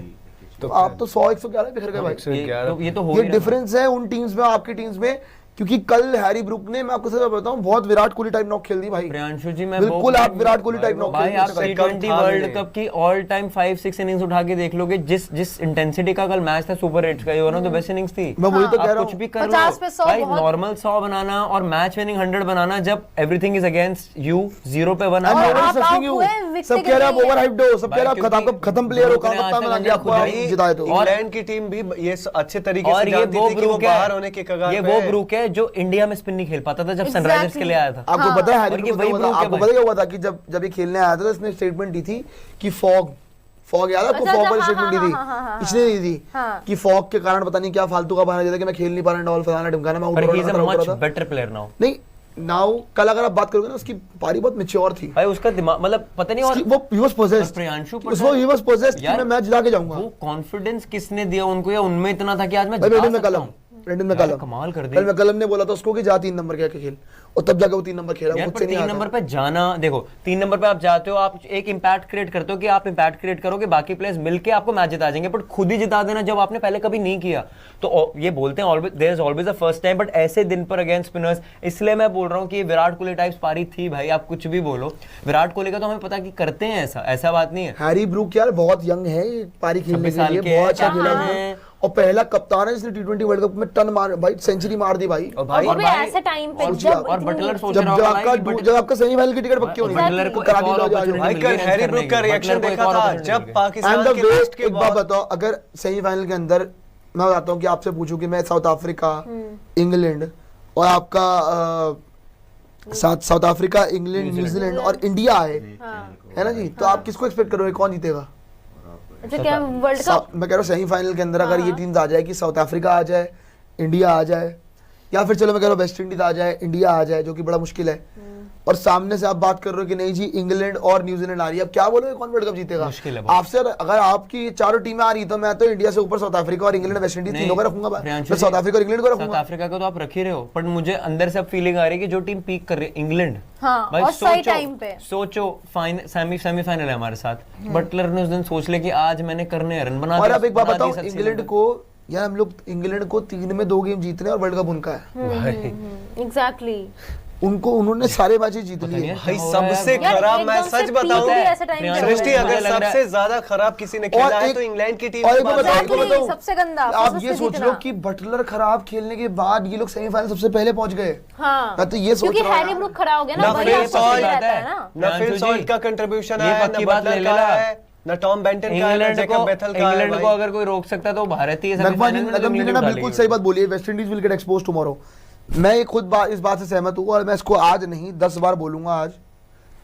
तो आप तो 100-111 बिखर गए भाई। ये तो हो ये ही रहा है। डिफरेंस है उन टीम्स में और आपकी टीम्स में, क्योंकि कल हैरी ब्रूक ने, मैं आपको सच बताऊं, बहुत विराट कोहली टाइप नॉक खेल दी भाई। प्रियांशु जी मैं बिल्कुल आप विराट कोहली टाइप नॉक भाई खेल आप दी। T20 वर्ल्ड कप की ऑल टाइम 5-6 इनिंग्स उठा के देख लोगे, जिस इंटेंसिटी का कल मैच था सुपर 8 का, ये one of the best innings थी। मैं वही तो आप कह रहा कुछ हूँ। भी कर 50 पे लो 100 भाई, बहुत- नॉर्मल 100 बनाना और मैच विनिंग 100 बनाना, जब एवरीथिंग इज अगेंस्ट यू, 0 पे 1 And और nobody आप is trusting out you. हुए, विकेट सब कह रहे हैं गिर गई ओवर है। हाइप्ड हो, सब कह रहे हैं क्योंकि आप खत्म प्लेयर हो, ब्रूक ने कहां आज कप्तान तक बना दिया आपको, खुद आप ही- जिताए तो। इंग्लैंड की टीम भी ये अच्छे तरीके और से ये जानती वो थी कि वो ब्रूक बाहर है, होने के कगार ये पे वो है। ब्रूक है जो इंडिया में स्पिन नहीं खेल पाता था जब सनराइजर्स के लिए आया था। आपको पता है हैरी और ये ब्रूक वही ने ब्रूक है आपको भाई। पता क्या हुआ था कि जब ये खेलने आया था तो इसने स्टेटमेंट दी थी कि फॉग याद है आपको, अच्छा, फॉग अच्छा, वाली हाँ, स्टेटमेंट दी हाँ, हाँ, हाँ, थी, इसने दी थी हाँ। कि फॉग के कारण पता नहीं क्या फालतू का बहाना दिया था कि मैं खेल नहीं पा रहा, ऑल फलाना ढिमकाना, मैं पर ऊपर ही इज अ रहा मच था। Better player now. नहीं नाउ कल अगर आप बात करोगे ना, उसकी पारी बहुत मैच्योर थी। भाई उसका दिमाग मतलब पता नहीं। और वो he was possessed। प्रियांशु उसको he was possessed कि यार, मैं मैच जिता के जाऊंगा। वो कॉन्फिडेंस किसने दिया उनको, या उनमें इतना था कि आज मैं भाई जिता ब्रेंडन में सकता कलम, हूं? ब्रेंडन में यार, कलम कमाल कर दी। कल मैकलम ने बोला था उसको कि जा 3 नंबर के आके खेल, और तब जाके वो 3 नंबर खेला, यार खुद पर से नहीं 3 आता। नंबर पे जाना, देखो 3 नंबर पे आप जाते हो, आप एक इम्पैक्ट क्रिएट करते हो कि आप इम्पैक्ट क्रिएट करोगे, बाकी प्लेयर्स मिलके आपको मैच जिता जाएंगे, बट खुद ही जिता देना जब आपने पहले कभी नहीं किया, तो ये बोलते हैं always there is always a first time, but ऐसे दिन पर अगेंस्ट स्पिनर्स, इसलिए मैं बोल रहा हूँ कि विराट कोहली टाइप्स पारी थी भाई। आप कुछ भी बोलो, विराट कोहली का तो हमें पता कि करते हैं, ऐसा बात नहीं है। हैरी ब्रूक यार बहुत यंग है, ये पारी खेलने 26 के साल लिए के बहुत अच्छा हैं, खेला हाँ। है, और पहला कप्तान है जिसने T20 वर्ल्ड कप में टन मार भाई, सेंचुरी मार दी भाई। और भाई वो भी भाई- ऐसे टाइम पे और जब और इतनी- बटलर सोच जब रहा जब होगा आपका भाई कि जब आपका सेमीफाइनल की टिकट पक्की होनी बटलर को करा एक दी और जाओ, जाओ। opportunity भाई मिल कल गई हैरी करने ब्रूक की। का बटलर रिएक्शन को एक देखा और था opportunity जब मिल गई। पाकिस्तान एंड द के वे टेस्ट के एक बात बाद बताओ, अगर सेमीफाइनल के अंदर मैं बताता हूँ कि आपसे पूछूं कि मैं साउथ अफ्रीका, इंग्लैंड और आपका साउथ अफ्रीका, इंग्लैंड, न्यूजीलैंड और इंडिया है ना जी, तो आप किसको एक्सपेक्ट करोगे कौन जीतेगा? अच्छा क्या वर्ल्ड कप? मैं कह रहा हूँ सेमीफाइनल के अंदर अगर ये टीम्स आ जाए कि साउथ अफ्रीका आ जाए, इंडिया आ जाए, या फिर चलो मैं कह रहा हूँ वेस्ट इंडीज आ जाए, इंडिया आ जाए, जो कि बड़ा मुश्किल है, और सामने से आप बात कर रहे हो कि नहीं जी इंग्लैंड और न्यूजीलैंड आ रही है, अब क्या बोलोगे कौन वर्ल्ड कप जीतेगा? मुश्किल है आपसे अगर आपकी ये चारों टीमें आ रही तो मैं तो इंडिया से ऊपर साउथ अफ्रीका और इंग्लैंड, वेस्ट इंडीज तीनों को रखूंगा, मैं साउथ अफ्रीका और इंग्लैंड को साउथ रखूंगा। अफ्रीका को तो आप रख ही रहे हो, बट मुझे अंदर से अब फीलिंग आ रही है कि जो टीम पीक कर रही है इंग्लैंड, हाँ, भाई और सही टाइम पे सोचो सेमीफाइनल है हमारे साथ, बटलर ने उस दिन सोच लिया कि आज मैंने करने रन बना और दिए, अब एक बात बना दिए बताओ, सबसे इंग्लैंड ज्यादा। को यार हम लोग इंग्लैंड को 3 में 2 गेम जीतने और वर्ल्ड कप उनका है, भाई एग्जैक्टली। उनको उन्होंने सारे मैचेस जीत लिए। नहीं है। भाई क्या हो रहा है सबसे यार? खराब मैं एकदम से सच बताऊं, पीक भी ऐसे टाइम पे सृष्टि मुझे अगर लग रहा है- सबसे ज्यादा खराब किसी ने खेला है तो इंग्लैंड की टीम और की एक बात बात है। आपको Exactly, बताऊं, सबसे गंदा, आप फुसफुस ये से सोच लो जीतना। कि बटलर खराब खेलने के बाद ये लोग सेमीफाइनल सबसे पहले पहुंच गए। हाँ, मैं तो ये सोच क्योंकि रहा हूं हैरी यार। ब्रूक खड़ा हो गया ना, ना वही फिल आपको सॉल्ट फील रहता है। है ना। ना फिल प्रियांशु सॉल्ट जी, का कंट्रीब्यूशन ये है, पक्की ना बात बटलर ले का लेना। है, ना टॉम बेंटन का है, ना इंग्लैंड जैकब बेथल का है। इंग्लैंड को भाई अगर कोई रोक सकता है तो भारत ही है नगमा सेमीफाइनल जी में, तो नगम जी ने इंग्लैंड ना उठा बिल्कुल लेगी। सही बात बोली है, West Indies will get expose tomorrow. मैं ये खुद इस बात से सहमत हूँ और मैं इसको आज नहीं 10 बार बोलूंगा आज,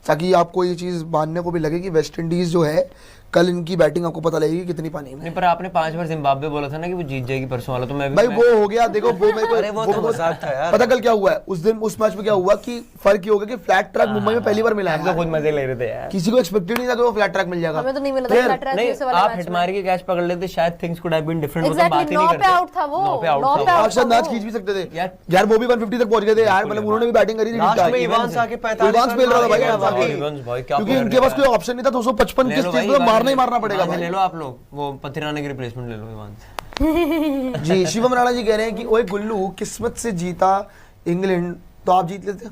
ताकि आपको ये चीज मानने को भी लगे कि वेस्ट इंडीज जो है कल इनकी बैटिंग आपको पता लगेगी कितनी पानी में। नहीं, पर आपने 5 बार जिम्बाब्वे बोला था ना कि वो जीत जाएगी परसों वाला, तो मैं भी भाई वो हो गया, देखो वो मेरे को अरे वो तो मजाक था यार। पता कल क्या हुआ है उस दिन, उस मैच में क्या हुआ कि फर्क ये हो गया कि फ्लैट ट्रैक मुंबई में पहली बार मिला हम तो है। खुद मजे ले रहे थे यार। किसी को एक्सपेक्टेड नहीं था कि वो फ्लैट ट्रैक मिल जाएगा। हमें तो नहीं मिला था फिर- फ्लैट ट्रैक नहीं, जैसे वाले आप मैच हिट में। मार के कैच पकड़ लेते, शायद things could have been different, वो तो Exactly, बात ही नहीं 9 करते। पे आउट था वो, 9 पे आउट 9 था पे वो। आउट अक्षर मैच तो खींच भी सकते थे यार, यार, वो भी 150 तक पहुंच गए थे यार, मतलब उन्होंने भी बैटिंग करी थी। लास्ट में इवेंस इवांस आके 45 इवांस खेल रहा था भाई, रन मार बाकी- दिया। इवांस भाई क्या क्योंकि player इनके पास है कोई यार। ऑप्शन नहीं था, 255 ले किस लो चीज भाई, में मारना ही मारना पड़ेगा ले भाई। लो आप लोग, वो पथिराना की रिप्लेसमेंट ले लो इवांस। जी शिवम राणा जी कह रहे हैं कि ओए गुल्लू किस्मत से जीता इंग्लैंड तो आप जीत लेते,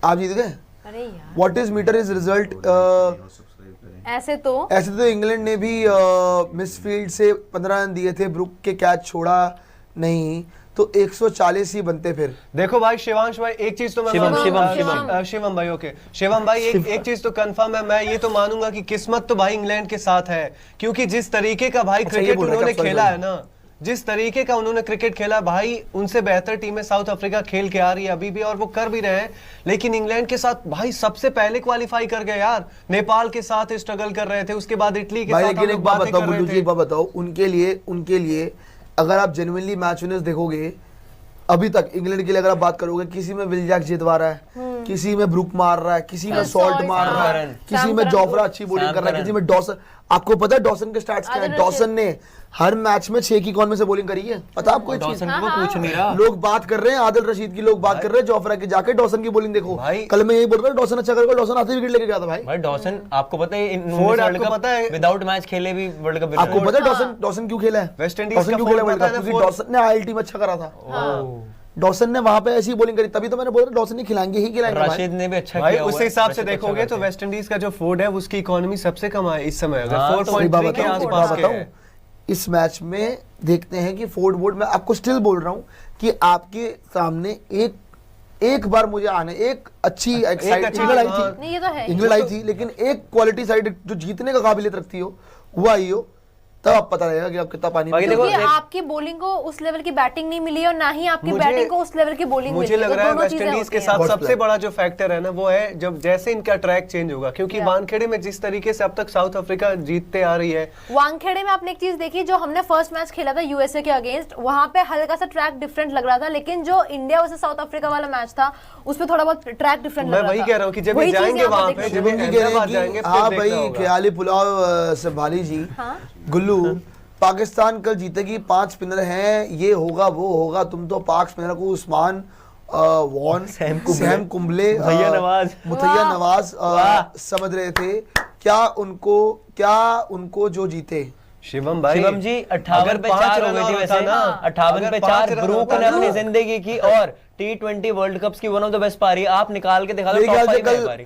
आप जीत गए। अरे यार what is meter is result? ऐसे तो ऐसे तो इंग्लैंड ने भी मिसफील्ड से 15 रन दिए थे, ब्रुक के कैच छोड़ा नहीं तो 140 ही बनते फिर। देखो भाई शिवांश भाई, एक चीज तो मैं शिवम, मानूंगा- शिवम, शिवम शिवम भाई, ओके शिवम भाई, एक चीज तो कंफर्म है, मैं ये तो मानूंगा कि किस्मत तो भाई इंग्लैंड के साथ है, क्योंकि जिस तरीके का भाई अच्छा, ये क्रिकेट बोल रहे हैं उन्होंने क्या? खेला Sorry, है ना, जिस तरीके का उन्होंने क्रिकेट खेला भाई, उनसे बेहतर टीमें साउथ अफ्रीका खेल के आ रही है अभी भी, और वो कर भी रहे हैं, लेकिन इंग्लैंड के साथ भाई सबसे पहले क्वालिफाई कर गए यार, नेपाल के साथ स्ट्रगल कर रहे थे, उसके बाद इटली के भाई साथ लेकिन हम एक लोग बात बातें बताओ कर गुल्लू रहे जी, एक थे। बात बताओ, उनके लिए अगर आप जेन्युइनली मैच विनर्स देखोगे अभी तक इंग्लैंड के लिए, अगर आप बात करोगे, किसी में विल जैक जितवा रहा है, किसी में ब्रुक मार रहा है, किसी में फिल सॉल्ट सॉल्ट, मार रहा है, सैम किसी करन, में जोफ्रा अच्छी बॉलिंग सैम कर रहा है, करन। किसी में डॉसन। आपको पता है डॉसन के स्टैट्स क्या है? आदिल डॉसन ने हर मैच में 6 की कॉर्नर में से बॉलिंग करी है, पता है आपको ये चीज? डॉसन को पूछ नहीं रहा। लोग बात कर रहे हैं आदिल रशीद की, लोग बात कर रहे हैं जोफ्रा की, जाके डॉसन की बॉलिंग देखो। भाई- कल मैं यही बोल रहा था डॉसन अच्छा करेगा, डॉसन आते ही विकेट लेके गया था भाई। भाई डॉसन, आपको पता है फोर्ड, आपको पता है- विदाउट मैच खेले भी वर्ल्ड कप आपको पता है डॉसन क्यों खेला है? वेस्ट इंडीज डॉसन का क्यों खेला फोर्ड वर्ल्ड पता कप? है ना, क्योंकि फोर्ड- डॉसन ने आईएलटी में अच्छा करा था। डॉसन ने वहां पे ऐसी बॉलिंग करी, तभी तो मैंने बोला डॉसन ही खिलाएंगे ही खिलाएंगे भाई। राशिद ने भी अच्छा भाई किया हुआ उस है, हिसाब से राशिद अच्छा देखोगे तो करते हैं। वेस्ट इंडीज का जो फोर्ड है उसकी इकोनॉमी सबसे कम है इस समय, अगर हाँ, तो सही बात 4.3 के बताऊं, आसपास के है। इस मैच में देखते हैं कि फोर्ड बोर्ड में आपको स्टिल बोल रहा हूं कि आपके सामने एक बार मुझे आने एक अच्छी साइड अच्छी इंग्लैंड आई हाँ। थी, नहीं ये तो है इंग्लैंड आई थी, लेकिन एक क्वालिटी साइड जो जीतने का काबिलियत रखती हो वो आई हो, तब आप पता लगेगा कि आप कितना पानी बाकी में देखो, क्योंकि एक- आपकी बॉलिंग को उस लेवल की बैटिंग नहीं मिली और ना ही आपकी मुझे- बैटिंग को उस लेवल की बॉलिंग मिली। मुझे लग तो रहा है दोनों वेस्ट चीजें इंडीज के होती हैं। साथ God's सबसे plan। बड़ा जो फैक्टर है ना वो है जब जैसे इनका ट्रैक चेंज होगा, क्योंकि Yeah. वानखेड़े में जिस तरीके से अब तक साउथ अफ्रीका जीतते आ रही है, वानखेड़े में आपने एक चीज देखी, जो हमने फर्स्ट मैच खेला था यूएसए के अगेंस्ट, वहां पे हल्का सा ट्रैक डिफरेंट लग रहा था, लेकिन जो इंडिया वर्सेस साउथ अफ्रीका वाला मैच था उसमें थोड़ा बहुत ट्रैक डिफरेंट लग मैं रहा था। वही कह रहा हूँ कि जब वही ये चीज जाएंगे यहाँ पर वहां देखने पे, को जब शिवम ये जी कह रहे हैदराबाद हैं जाएंगे कि फिर हाँ देखना भाई होगा। ख्याली पुलाव से भाली जी, हाँ? गुल्लू पाकिस्तान कल जीतेगी, 5 स्पिनर हैं, ये होगा वो होगा, तुम तो पाक स्पिनर को उस्मान वॉन, सैम कुंबले, मुथैया नवाज, मुथैया वाह। नवाज समझ रहे थे, क्या उनको जो जीते। शिवम भाई, शिवम जी 58 अगर पे 5 4 हो रन गई और थी होता वैसे, ना, 58 पे अगर 4 5 रन ब्रूक होता ने ना, अपनी जिंदगी की और T20 वर्ल्ड कप्स की वन ऑफ द बेस्ट पारी आप निकाल के दिखा दो, मेरे टॉप ख्याल से 5 में है कल पारी।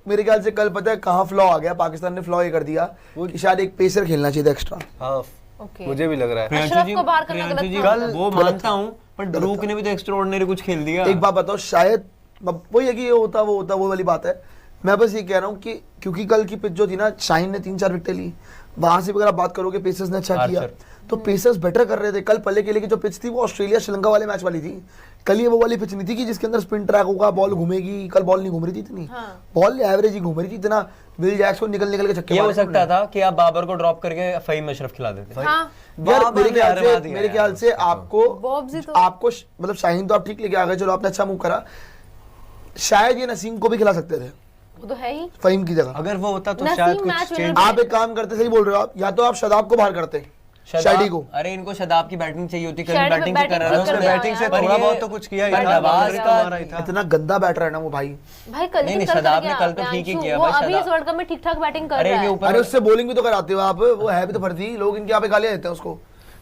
मेरे ख्याल से कल पता है कहाँ फ्लॉ आ गया, पाकिस्तान ने फ्लॉ ये कर दिया कि शायद एक पेसर खेलना चाहिए था एक्स्ट्रा। हाँ ओके। मुझे भी लग रहा है। प्रियांशु अशरफ जी, को बाहर करना प्रियांशु गलत जी, था। कल वो मानता हूँ, पर ब्रूक ने भी तो एक्स्ट्राऑर्डिनरी कुछ खेल दिया। एक बात बताओ, शायद वही है कि ये होता वो वाली बात है, मैं बस ये कह रहा हूँ कि क्योंकि कल की पिच जो थी ना, शाहीन ने 3-4 विकेटें ली, वहां से भी अगर आप बात करोगे पेसर्स ने अच्छा किया, तो पेसर्स बेटर कर रहे थे। कल पल्ले के लिए की जो पिच थी वो ऑस्ट्रेलिया श्रीलंका वाले मैच वाली थी। कल ये वो वाली पिच नहीं थी कि जिसके अंदर स्पिन ट्रैक होगा, बॉल घूमेगी। कल बॉल नहीं घूम रही थी इतनी, बॉल एवरेज ही घूम रही थी। इतना विल जैक्स को निकल के छक्के ये हो मारे सकता था कि आप बाबर को ड्रॉप करके फहीम अशरफ खिला देते। हाँ, यार मेरे ख्याल से आपको बॉब्स ही तो- आपको मतलब शाहीन तो आप ठीक लेके आ गए, चलो आपने अच्छा मूव करा। शायद ये नसीम को भी खिला सकते थे वो तो है ही। फहीम की जगह। अगर वो होता तो नसीम शायद मैच कुछ विनर चेंज। आप एक काम करते, सही बोल रहे हो आप, या तो आप शदाब को बाहर करते, शादी को। अरे इनको शदाब की बैटिंग चाहिए होती, कल शायद बैटिंग से बैटिंग कर कर रहा दिया था। बैटिंग से यार। थोड़ा ये- बहुत तो कुछ किया ही पर था, नवाज बाउंड्री का- तो मारा ही था। इतना गंदा बैटर है ना वो भाई। भाई कल नहीं, लेकिन नहीं, कल शदाब कर ने गया, कल तो ठीक ही प्रियांशु, किया वो भाई, अभी शदाब। इस वर्ल्ड कप में ठीक ठाक बैटिंग कर अरे रहा ये है। ऊपर अरे उससे बॉलिंग भी तो कराते हो आप, वो है भी तो फर्जी। लोग इनके यहाँ पे गालियां देते हैं उसको,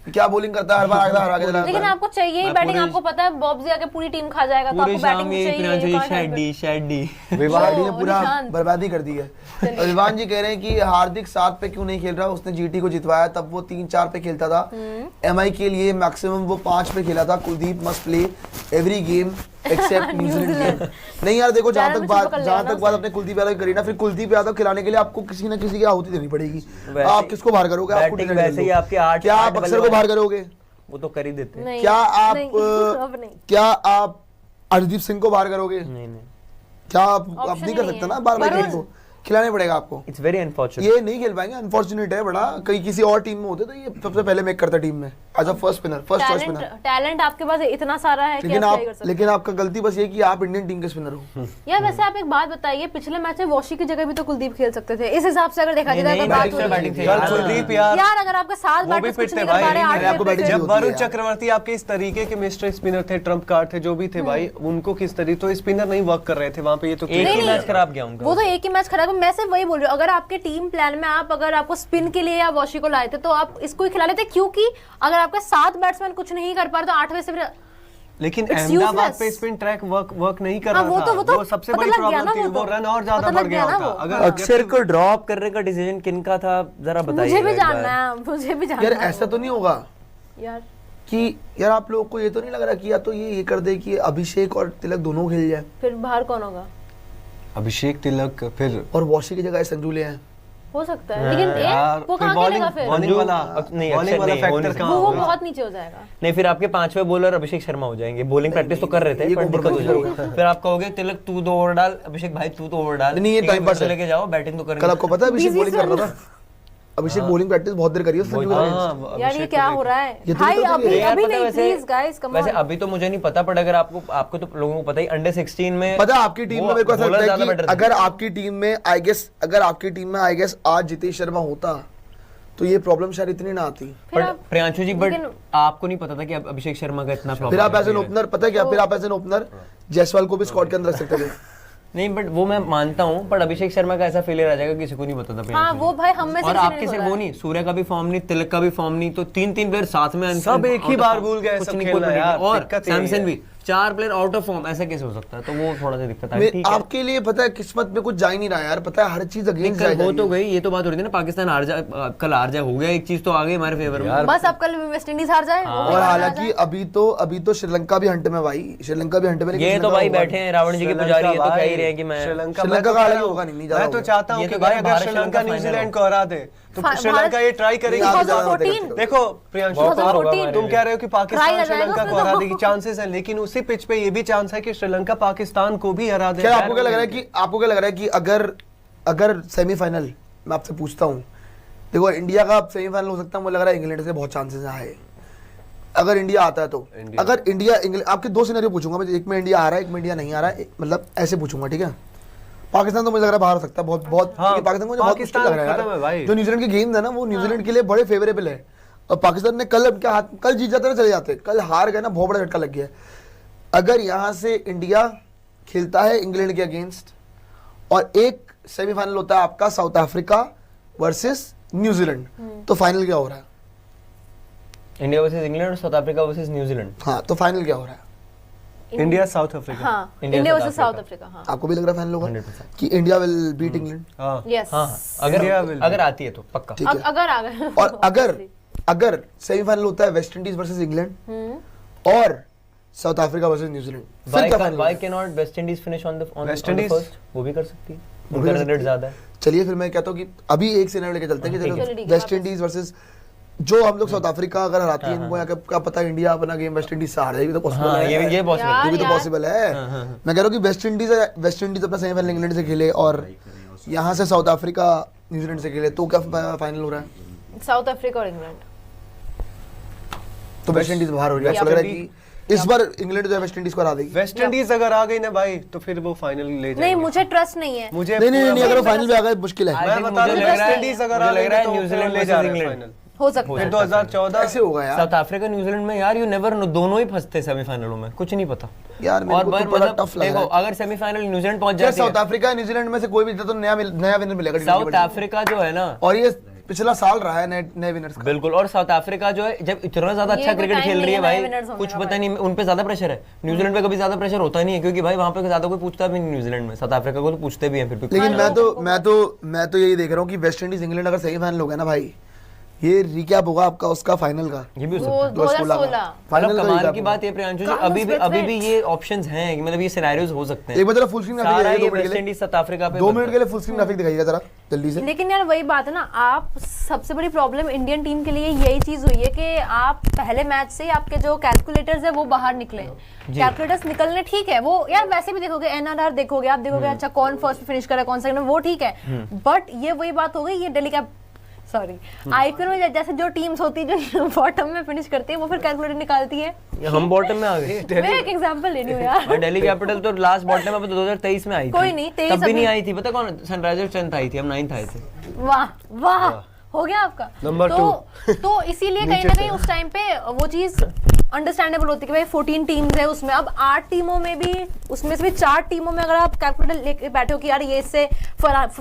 क्या बॉलिंग करता है, हर बार हरा के चला लेकिन जाता है। आपको चाहिए ही मैं बैटिंग, पूरे- आपको पता है बॉब्स आके पूरी टीम खा जाएगा, तो पूरे आपको शाम बैटिंग ये चाहिए। प्रियांशु जी you can't help Shady it। Shady. विवाह ने ओ, पूरा निशांत। बर्बादी कर दी है। विवान जी कह रहे हैं कि हार्दिक 7 पे क्यों नहीं खेल रहा, उसने जीटी को जितवाया, तब वो 3-4 पे खेलता था। एमआई के लिए मैक्सिमम वो 5 पे खेला था। Kuldeep must play every game except New Zealand game. नहीं यार देखो, जहां तक बात अपने कुलदीप यादव की करी ना, फिर कुलदीप यादव खिलाने के लिए आपको किसी ना किसी की आहुति देनी पड़ेगी। आप किसको बाहर करोगे? आप बैटिंग वैसे ही आपके 8 क्या आप अक्सर को बाहर करोगे? वो तो कर ही देते हैं। नहीं, क्या आप नहीं, अब नहीं। क्या आप अर्शदीप सिंह को बाहर करोगे? नहीं नहीं, क्या आप Option नहीं कर ही सकते नहीं ना है। बार बार वरुण। खेल को खिलाने पड़ेगा आपको। It's very unfortunate. ये नहीं खेल पाएंगे, अनफॉर्चुनेट है बड़ा। कहीं किसी और टीम में होते तो ये सबसे पहले मेक करता टीम में as a first spinner, first choice spinner. Talent आपके पास इतना सारा है कि लेकिन आप आप क्या ही कर सकते लेकिन आपका गलती बस ये कि आप इंडियन टीम के स्पिनर हो। हैं। यार वैसे आप एक बात बताइए, पिछले मैच में वॉशी की जगह भी तो कुलदीप खेल सकते थे इस हिसाब से, अगर देखा जाए। अगर बात हो रही बैटिंग है। से कल कुलदीप यार यार अगर आपके साथ वो भी बैटर्स कुछ फिट नहीं थे कर पा भाई। रहे, अरे आपको 8 बैटिंग जब होती है वरुण यार। चक्रवर्ती आपके इस तरीके के मिस्टर स्पिनर थे, ट्रम्प कार्ड थे, जो भी थे भाई, उनको किस तरीके तो स्पिनर नहीं वर्क कर रहे थे वहां पे। ये तो एक ही नहीं। मैच खराब गया उनका। वो तो एक ही मैच खराब है। मैं सिर्फ वही बोल रही हूँ, अगर आपके टीम प्लान में आप अगर आपको स्पिन के लिए या वॉशी को लाए थे तो आप इसको ही खिला लेते, क्योंकि अगर आपके 7 बैट्समैन कुछ नहीं कर पा रहे तो 8वें से फिर लेकिन It's अहमदाबाद useless। पे स्पिन ट्रैक वर्क नहीं कर हाँ, रहा वो था। तो- वो तो सबसे पता बड़ी लग गया प्रॉब्लम ना, थी। वो वो तो। रन और ज्यादा पता बढ़ लग गया गया ना होता। वो। अगर अक्षर को ड्रॉप करने का डिसीजन किनका था, जरा बताइए। मुझे भी जानना है, मुझे भी जानना यार है ऐसा तो नहीं होगा यार। कि यार आप लोगों को ये तो नहीं लग रहा कि या तो ये कर दे कि अभिषेक और तिलक दोनों खेल जाए फिर बाहर कौन होगा? अभिषेक तिलक फिर और वॉशी की जगह संजू ले आए। हो सकता है, लेकिन यार, वो फिर कहाँ खेलेगा फिर? बॉलिंग वाला नहीं, बॉलिंग अक्षर वाला नहीं, हो फैक्टर नहीं कहाँ वो होगा? बहुत नीचे हो जाएगा। नहीं, फिर आपके 5वें बॉलर अभिषेक शर्मा हो जाएंगे। बॉलिंग प्रैक्टिस तो कर रहे थे, ये पर दिक्कत हो compromise जाएगी। फिर आप कहोगे तिलक तू 2 ओवर डाल, अभिषेक भाई तू 2 ओवर डाल। नहीं, ये ठीक है, time pass फिर है। लेके जाओ, बैटिंग तो कल करेंगे। आपको पता है अभिषेक Busy बॉलिंग कर रहा son। था। अभिषेक बॉलिंग प्रैक्टिस बहुत देर करी है संजू के साथ। हाँ, यार ये क्या हो रहा है ये तो भाई? नहीं अभी यार, अभी पता है नहीं, वैसे- प्लीज गाइस कम वैसे ऑन। अभी तो मुझे नहीं पता, पर अगर आपको तो लोगों को पता ही, अंडर 16 में पता है आपकी टीम वो में मेरे को ऐसा bowler लगता ज्यादा है better कि थे। अगर आपकी टीम में आई गेस आज जितेश शर्मा होता तो ये प्रॉब्लम शायद इतनी ना आती। फिर बट आप- प्रियांशु जी, बट लेकिन- आपको नहीं पता था कि अभिषेक शर्मा का इतना फिर प्रॉब्लम आप एज एन ओपनर, पता है क्या, फिर आप एज एन ओपनर जायसवाल को भी स्क्वाड के अंदर रख सकते थे। नहीं, बट वो मैं मानता हूँ, पर अभिषेक शर्मा का ऐसा फेलियर आ जाएगा, किसी को नहीं पता था प्रियांशु हाँ जी। वो भाई हम में से और किसी ने आपके नहीं सिर्फ बोला वो है। नहीं, सूर्य का भी फॉर्म नहीं, तिलक का भी फॉर्म नहीं, तो 3 प्लेयर साथ में सब एक ही बार भूल गए, कुछ सब नहीं, खेलना कोई यार, और दिक्कत यही सैमसन है। भी 4 प्लेयर आउट ऑफ फॉर्म, ऐसा कैसे हो सकता है? तो वो थोड़ा सा दिक्कत है। ठीक है, आपके लिए पता है किस्मत में कुछ जा ही नहीं रहा यार, पता है हर चीज अगेंस्ट कल हो तो गई, ये तो बात हो रही थी ना, पाकिस्तान हार जाए, कल हार जाए, हो गया, एक चीज तो आ गई हमारे फेवर में। बस अब कल वेस्ट इंडीज हार जाए वो भी और हार हालांकि जाए। अभी तो श्रीलंका भी हंट में भाई, श्रीलंका भी हंट में। लेकिन ये तो श्रीलंका भाई होगा बैठे हैं रावण जी के पुजारी, ये तो कह ही रहे हैं कि मैं श्रीलंका का हालांकि होगा नहीं, ज्यादा मैं तो होगा। चाहता हूँ ये कि तो भाई कह रहे अगर भारत श्रीलंका श्रीलंका न्यूजीलैंड को हरा दे तो भारत- श्रीलंका ये ट्राई करेगी। नहीं, 2014 देखो प्रियांशु, 2014 तुम कह रहे हो कि Try पाकिस्तान लगाएगा श्रीलंका को उसमें हरा तो। देगी, चांसेस है, लेकिन उसी पिच पे ये भी चांस है कि श्रीलंका पाकिस्तान को भी हरा दे। क्या आपको क्या लग रहा है कि अगर सेमीफाइनल, मैं आपसे पूछता हूँ, देखो इंडिया का सेमीफाइनल हो सकता है, मुझे लग रहा है इंग्लैंड से बहुत चांसेस है अगर इंडिया आता है तो। अगर इंडिया इंग्लैंड, आपके 2 सिनेरियो पूछूंगा मैं, एक में इंडिया आ रहा है, एक में इंडिया नहीं आ रहा है, मतलब ऐसे पूछूंगा, ठीक है। पाकिस्तान तो मुझे लग रहा है बाहर हो सकता है, बहुत बहुत हाँ, क्योंकि पाकिस्तान को मुझे बहुत मुश्किल पाकिस्तान लग रहा खत्म है है भाई। यार। जो न्यूजीलैंड की गेम है ना, वो न्यूजीलैंड के लिए बड़े फेवरेबल है। और पाकिस्तान ने कल जीत जाते ना, चले जाते, कल हार गए ना, बहुत बड़ा झटका लग गया। अगर यहाँ से इंडिया खेलता है इंग्लैंड के अगेंस्ट और एक सेमीफाइनल होता है आपका साउथ अफ्रीका वर्सेस न्यूजीलैंड, तो फाइनल क्या हो रहा है? इंडिया वर्सेस इंग्लैंड और साउथ अफ्रीका वर्सेस न्यूजीलैंड। हाँ, तो फाइनल क्या हो रहा है? India south Africa. हाँ India India South versus south Africa. हाँ आपको भी लग रहा है फाइनल होगा 100%। कि इंडिया विल बीट इंग्लैंड? हाँ यस हाँ, India will अगर आती है तो पक्का। ठीक है। अगर आ गए और अगर सेमीफाइनल होता है वेस्ट इंडीज वर्सेस इंग्लैंड और साउथ अफ्रीका वर्सेस न्यूजीलैंड, फिर क्या final Why cannot West Indies finish on the West on the Indies? first? वो भी कर सकती है। उनका रन रेट ज्यादा है। चलिए फिर मैं कहता हूँ कि अभी एक सिनेरियो लेके चलते हैं कि चलिए, चलो ठीक है, वेस्ट इंडीज वर्सेस जो हम लोग साउथ अफ्रीका अगर हराती है इनको, या क्या पता इंडिया अपना गेम वेस्ट इंडीज से हार जाएगी, तो पॉसिबल हाँ, है, ये पॉसिबल यार, ये भी तो यार। पॉसिबल है। मैं कह रहा हूँ कि वेस्ट इंडीज अपना सेमीफाइनल इंग्लैंड से खेले और यहाँ से साउथ अफ्रीका न्यूजीलैंड से खेले, तो क्या फाइनल हो रहा है? साउथ अफ्रीका और इंग्लैंड। तो वेस्ट इंडीज बाहर हो रही है, आपको लग रहा है कि इस बार इंग्लैंड जो है वेस्ट इंडीज को हरा देगी? वेस्ट इंडीज अगर आ गई ना भाई तो फिर वो फाइनल ले नहीं, जाएंगे। मुझे ट्रस्ट नहीं है। मुझे नहीं अगर वो फाइनल पे आ गए मुश्किल है। मैं बता रहा हूँ वेस्ट इंडीज अगर आ गई रहा है तो न्यूजीलैंड ले जा रहे हैं इंग्लैंड। फाइनल। हो सकता फिर है। 2014 ऐसे होगा यार। साउथ अफ्रीका न्यूजीलैंड में यार, यू नेवर नो, दोनों ही फंसते सेमीफाइनलों में, कुछ नहीं पता यार मेरे और को तो बार बड़ा मतलब टफ लग देखो, रहा है। अगर सेमीफाइनल न्यूजीलैंड पहुंच यार जाती है, साउथ अफ्रीका न्यूजीलैंड में से कोई भी जीता तो नया विनर मिलेगा T20 south world cup. Africa जो है ना, और ये पिछला साल रहा है नए विनर्स का। बिल्कुल, और साउथ अफ्रीका जो है जब इतना ज्यादा ये अच्छा कोई क्रिकेट time खेल नहीं रही है है नए भाई, winners होने कुछ का पता भाई। नहीं, उन पे ज्यादा प्रेशर है। न्यूजीलैंड पे कभी ज्यादा प्रेशर होता नहीं है, क्योंकि भाई वहां पे ज्यादा कोई पूछता भी नहीं न्यूजीलैंड में, साउथ अफ्रीका को तो पूछते भी हैं फिर भी। लेकिन मैं तो यही देख रहा हूँ कि वेस्ट इंडीज इंग्लैंड अगर सेमीफाइनल हो गया ना भाई, ये रिकैप होगा आपका उसका फाइनल का। ये भी हो वो सकता है। 2016। फाइनल मतलब का कमाल recap की होगा। बात ये प्रियांशु जी, Carlos अभी भी Brathwaite। ये ऑप्शंस हैं कि मतलब ये सिनेरियोज हो सकते हैं। एक बार जरा फुल स्क्रीन ग्राफिक सारा दिखाइए ये 2 मिनट वेस्ट के लिए, इंडीज साउथ अफ्रीका पे 2 मिनट के लिए फुल स्क्रीन ग्राफिक दिखाइएगा जरा जल्दी से। लेकिन यार वही बात है ना, आप सबसे बड़ी प्रॉब्लम इंडियन टीम के लिए यही चीज हुई है कि आप पहले मैच से ही आपके जो कैलकुलेटर्स है वो बाहर निकले। कैलकुलेटर्स निकलने ठीक है, वो यार वैसे भी देखोगे, एनआरआर देखोगे, आप देखोगे अच्छा कौन फर्स्ट फिनिश करे कौन सेकंड, वो ठीक है। बट ये वही बात हो गई, ये डेली कैप सॉरी आईपीएल में जैसे जो टीम्स होती है जो बॉटम में फिनिश करती है वो फिर कैलकुलेटर निकालती है। हम बॉटम में आ गए। मैं एक एग्जांपल ले रही हूँ यार। और दिल्ली कैपिटल तो लास्ट बॉटम में 2023 में आई थी। कोई नहीं, 23 तब भी नहीं अभी- आई थी, पता कौन? सनराइजर्स 10th आई थी, हम 9th आए थे। वाह वाह, हो गया आपका नंबर तो इसीलिए कहीं ना कहीं उस टाइम पे वो चीज अंडरस्टैंडेबल होती है कि भाई 14 टीम्स है उसमें, अब 8 टीमों में भी उसमें से भी 4 टीमों में अगर आप कैलकुलेटर लेके बैठे हो कि यार ये इससे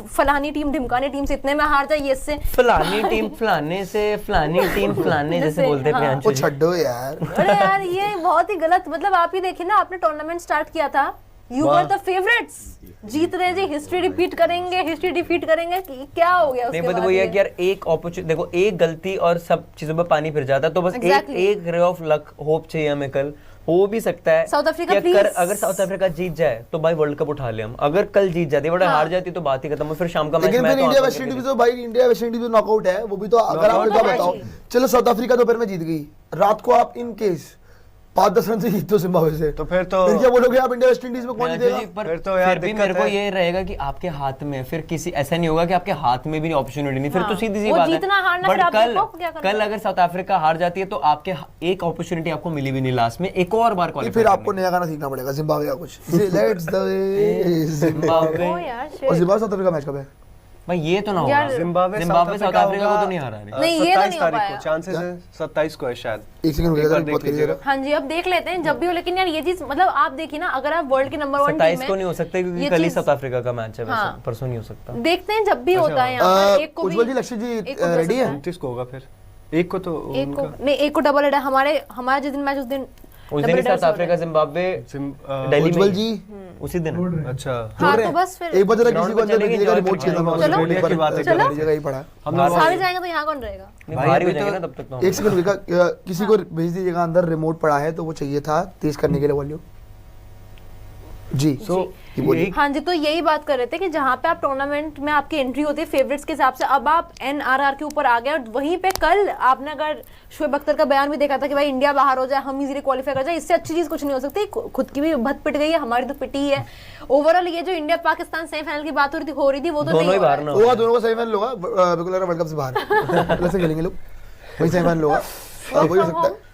फलानी टीम ढिमकानी टीम से इतने में हार जाए, ये इससे फलानी टीम फलाने से, फलानी टीम फलाने जैसे जैसे, बोलते हैं हाँ। प्रियांशु वो जी। छड्डो यार। अरे यार ये बहुत ही गलत, मतलब आप ही देखिए ना, आपने टूर्नामेंट स्टार्ट किया था, यू वर द फेवरेट्स, जीत रहे जी, हिस्ट्री रिपीट करेंगे, हिस्ट्री डिफीट करेंगे, क्या हो गया उसके नहीं, बाद वो ये है ये? कि यार एक अपॉर्चुनिटी, देखो एक गलती और सब चीजों में पानी फिर जाता है, तो बस Exactly. एक रे ऑफ लक होप चाहिए हमें कल। हो भी सकता है South Africa, कि please. अगर साउथ अफ्रीका जीत जाए तो भाई वर्ल्ड कप उठा ले हम, अगर कल जीत जाती बट हाँ। हार जाती तो बात ही खत्म। फिर शाम का मैच लेकिन मैं फिर तो इंडिया आंखों वेस्ट के इंडीज लिए- तो भाई इंडिया वेस्ट इंडीज में नॉकआउट है, वो भी तो अगर आप Knockout क्या है बताओ, जी। चलो साउथ अफ्रीका दोपहर में जीत गई, रात को आप इन केस 5-10 रन से जीतो जिम्बाब्वे से, तो फिर क्या बोलोगे आप इंडिया वेस्ट इंडीज में कौन प्रियांशु जी, जीतेगा? पर फिर तो यार फिर भी दिक्कत मेरे को है। ये रहेगा कि आपके हाथ में, फिर किसी ऐसा नहीं होगा कि आपके हाथ में भी अपॉर्चुनिटी नहीं, फिर हाँ, तो सीधी सी वो बात है। जीतना हारना फिर बट आप कल देखो क्या करना है। कल अगर साउथ अफ्रीका हार जाती है तो आपके एक अपॉर्चुनिटी आपको मिली भी नहीं, लास्ट में एक और बार ये क्वालिफाई फिर आपको नया गाना सीखना पड़ेगा जिम्बाब्वे का कुछ, लेट्स द वे जिम्बाब्वे। ओ यार और shit। Zimbabwe south Africa match कब है? भाई ये तो ना यार, होगा, जिम्बाब्वे जिम्बाब्वे साउथ अफ्रीका को होगा, तो नहीं हरा रही। नहीं, ये तो 27 नहीं हो तारीख पाएगा। को चांसेस है, 27 को है शायद। एक सेकंड एक रुकिएगा, बार रिपोर्ट देख लीजिएगा। करिएगा। हाँ जी, अब देख लेते हैं जब भी हो, लेकिन यार ये चीज मतलब आप देखिए ना, अगर आप वर्ल्ड के नंबर 1 टीम 27 है, को नहीं हो सकता क्योंकि ये कल ही चीज- साउथ अफ्रीका का मैच है, वैसे हाँ। परसों नहीं हो सकता। देखते हैं जब भी होता है यहाँ पर, एक को उज्जवल जी भी लक्ष्य जी एक को दे रेडी है? सकता 29 को होगा फिर, एक को तो एक को उनका नहीं, एक को डबल हेड है, हमारा जिस दिन मैच उस दिन उस दिन double ही headers साउथ हो रहे अफ्रीका हैं। जिम्बाब्वे जिम- दिल्ली में उज्जवल ही। जी उसी दिन अच्छा हाँ रहे तो हैं। बस फिर एक बार जरा Ground किसी को पे अंदर चलेंगे, भेजिएगा, enjoy रिमोट चाहिए था, करेंगे। मैं चलो। ऑस्ट्रेलिया की बात है, चलो। भेजिएगा, ही पड़ा। हम लोग सारे जाएंगे तो यहाँ कौन रहेगा? नहीं, भाई, बाहर ही हो अभी जाएंगे तो- ना तब तक तो एक सेकंड रुकिएगा, किसी को भेज दीजिएगा अंदर, रिमोट पड़ा है तो वो चाहिए था तेज करने के लिए वॉल्यूम जी। ये बोलिए। हाँ जी, तो यही बात कर रहे थे कि जहाँ पे आप टूर्नामेंट में आपकी एंट्री होती है फेवरेट्स के हिसाब से, अब आप एनआरआर के ऊपर आ गए, और वहीं पे कल आपने अगर शोएब अख्तर का बयान भी देखा था कि भाई इंडिया बाहर हो जाए, हम इजीली क्वालिफाई कर जाए, इससे अच्छी चीज कुछ नहीं हो सकती। खुद की भी भत पिट गई है, हमारी तो पिटी ही है। ओवरऑल ये जो इंडिया पाकिस्तान सेमीफाइनल की बात हो रही थी वो तो दोनों नहीं ही हो रहा बाहर है। ना होगा, दोनों का सेमीफाइनल होगा, बिल्कुल वर्ल्ड कप से बाहर अलग से खेलेंगे लोग, वही सेमीफाइनल होगा, वही हो सकता है।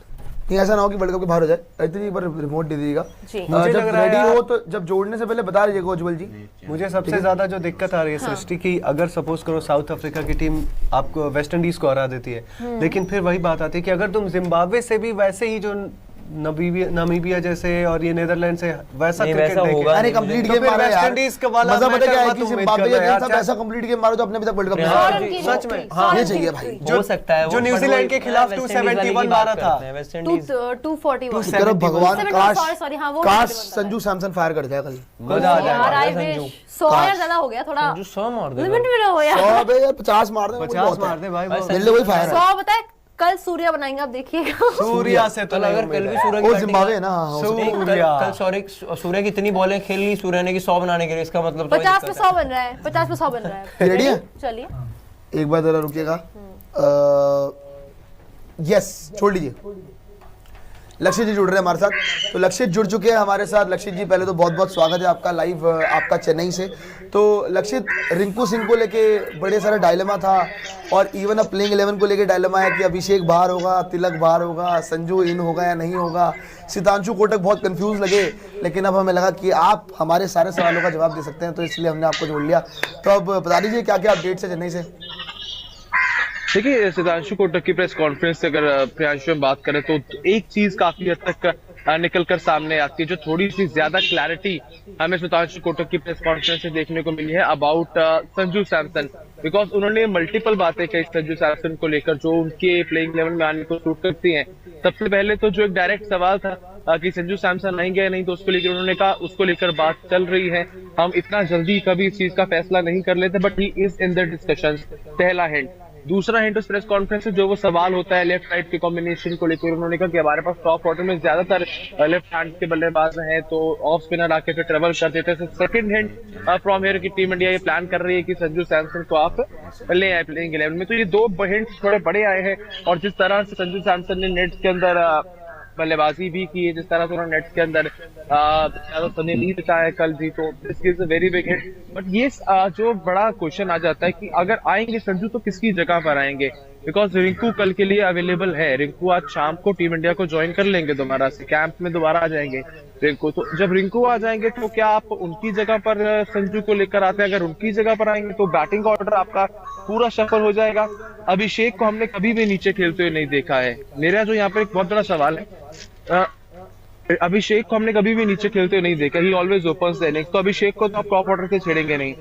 नहीं ऐसा ना हो कि वर्ल्ड कप के बाहर हो जाए, इतनी पर रिमोट दे दीजिएगा। जी। मुझे जब लग रहा है रेडी यार- हो तो जब जोड़ने से पहले बता दीजिएगा उज्जवल जी। मुझे सबसे ज्यादा जो दिक्कत आ रही है सृष्टि की, अगर सपोज करो साउथ अफ्रीका की टीम आपको वेस्ट इंडीज को हरा देती है, लेकिन फिर वही बात आती है कि अगर तुम जिम्बाब्वे से भी वैसे ही जो नामीबिया जैसे और ये नीदरलैंड से वैसा नहीं, क्रिकेट वैसा देखे, होगा अरे नहीं, कंप्लीट तो गेम फिर मारा वेस्ट यार, इंडीज का वाला मजा पता मैटर क्या है मत कि उम्मीद जिम्बाब्वे करना के यार, साथ चाहे- ऐसा कंप्लीट गेम मारो तो अपने अभी तक वर्ल्ड कप में हाँ, हार सौ जाए। रन की सच में, नौकरी, हाँ, सौ ये रन चाहिए की भाई। नौकरी। हो सकता है वो, जो but न्यूजीलैंड के वो खिलाफ वेस्ट इंडीज वाली की 271 बात मारा था। करते हैं, वेस्ट इंडीज 241 शुक्र है भगवान, 271, काश sorry, हाँ, वो काश 271 संजू सैमसन फायर कर जाए कल। मजा आ यार आई जाएगा संजू। विश 100 या ज्यादा हो गया थोड़ा, संजू 100 मार देगा। लिमिट में रहो यार। 100 पे यार 50 मार दे, 50 मार दे भाई, वो मेरे लिए वही फायर है। 100 बताए कल सूर्या बनाएंगे, आप देखिएगा। सूर्या से तो कल अगर कल भी सूर्य वो जिम्बाब्वे है ना, हाँ, नहीं, कल सॉरी सूर्य की इतनी बॉलें खेल ली सूर्य ने कि 100 बनाने के लिए, इसका मतलब 50 में 100 बन रहा है, 50 में 100 बन रहा है। रेडी है? चलिए एक बार जरा रुकिएगा। यस, छोड़ लीजिए। लक्षित जी जुड़ रहे हैं हमारे साथ, तो लक्षित जुड़ चुके हैं हमारे साथ। लक्षित जी पहले तो बहुत बहुत स्वागत है आपका लाइव, आपका चेन्नई से। तो लक्षित, रिंकू सिंह को लेके बड़े सारा डायलेमा था, और इवन अब प्लेइंग 11 को लेके डायलेमा है कि अभिषेक बाहर होगा, तिलक बाहर होगा, संजू इन होगा या नहीं होगा। सितांशु कोटक बहुत कंफ्यूज लगे, लेकिन अब हमें लगा कि आप हमारे सारे सवालों का जवाब दे सकते हैं, तो इसलिए हमने आपको जोड़ लिया। तो अब बता दीजिए क्या क्या अपडेट्स है चेन्नई से। देखिए, सितांशु कोटक की प्रेस कॉन्फ्रेंस से अगर प्रियांशु में बात करें तो एक चीज काफी हद तक निकल कर सामने आती है, जो थोड़ी सी ज्यादा क्लैरिटी हमें सितांशु कोटक की प्रेस कॉन्फ्रेंस से देखने को मिली है अबाउट संजू सैमसन। बिकॉज उन्होंने मल्टीपल बातें कही संजू सैमसन को लेकर जो उनके प्लेइंग 11 में आने को सूट करती हैं। सबसे पहले तो जो एक डायरेक्ट सवाल था कि संजू सैमसन आएंगे या नहीं, तो उसको लेकर उन्होंने कहा उसको लेकर बात चल रही है, हम इतना जल्दी कभी इस चीज का फैसला नहीं कर लेते, but he is in the discussion. पहला हिंट। दूसरा हिंट उस प्रेस कॉन्फ्रेंस से जो वो सवाल होता है लेफ्ट राइट के कॉम्बिनेशन को लेकर, उन्होंने कहा कि हमारे पास टॉप ऑर्डर में ज्यादातर लेफ्ट हैंड के बल्लेबाज हैं, तो ऑफ स्पिनर आके फिर ट्रेवल कर देते हैं। सेकंड हिंट फ्रॉम हियर की टीम इंडिया ये प्लान कर रही है कि संजू सैमसन को आप ले आए प्लेइंग 11 में। तो ये दो हिंट्स थोड़े बड़े आए हैं, और जिस तरह से संजू सैमसन ने नेट्स के अंदर बल्लेबाजी भी की है, जिस तरह से उन्होंने नेट्स के अंदर सनी ली बिताया कल भी, तो this is a very big hit. But ये जो बड़ा क्वेश्चन आ जाता है कि अगर आएंगे संजू तो किसकी जगह पर आएंगे, बिकॉज रिंकू कल के लिए अवेलेबल है। रिंकू आज शाम को टीम इंडिया को ज्वाइन कर लेंगे, दोबारा से कैंप में दोबारा आ जाएंगे रिंकू। तो जब रिंकू आ जाएंगे तो क्या आप उनकी जगह पर संजू को लेकर आते हैं? अगर उनकी जगह पर आएंगे तो बैटिंग ऑर्डर आपका पूरा सफल हो जाएगा। अभिषेक को हमने कभी भी नीचे खेलते हुए नहीं देखा है। मेरा जो यहाँ पर एक बहुत बड़ा सवाल है, अभिषेक को हमने कभी भी नीचे खेलते हुए नहीं देखा, ही ऑलवेज ओपन्स द इनिंग्स। तो अभिषेक को तो आप टॉप ऑर्डर से छेड़ेंगे नहीं।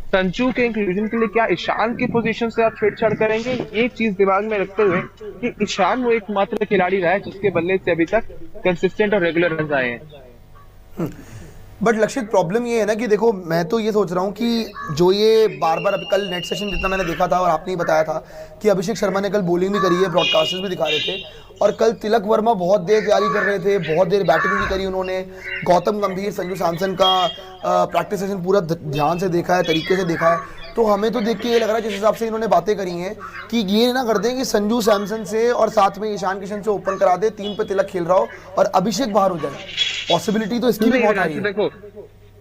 संजू के इंक्लूजन के लिए क्या ईशान की पोजीशन से आप छेड़छाड़ करेंगे? एक चीज दिमाग में रखते हुए कि ईशान वो एकमात्र खिलाड़ी रहा है जिसके बल्ले से अभी तक कंसिस्टेंट और रेगुलर रन आए हैं। बट लक्षित, प्रॉब्लम ये है ना कि देखो, मैं तो ये सोच रहा हूँ कि जो ये बार बार, अभी कल नेट सेशन जितना मैंने देखा था और आपने ही बताया था कि अभिषेक शर्मा ने कल बॉलिंग भी करी है, ब्रॉडकास्टर्स भी दिखा रहे थे, और कल तिलक वर्मा बहुत देर तैयारी कर रहे थे, बहुत देर बैटिंग भी करी उन्होंने। गौतम गंभीर, संजू सैमसन का प्रैक्टिस सेशन पूरा ध्यान से देखा है, तरीके से देखा है। तो हमें तो देख के ये लग रहा है जिस हिसाब से इन्होंने बातें करी हैं कि ये ना कर दें कि संजू सैमसन से और साथ में ईशान किशन से ओपन करा दे, 3 पे तिलक खेल रहा हो और अभिषेक बाहर हो जाए। पॉसिबिलिटी तो इसकी भी बहुत आई है। देखो,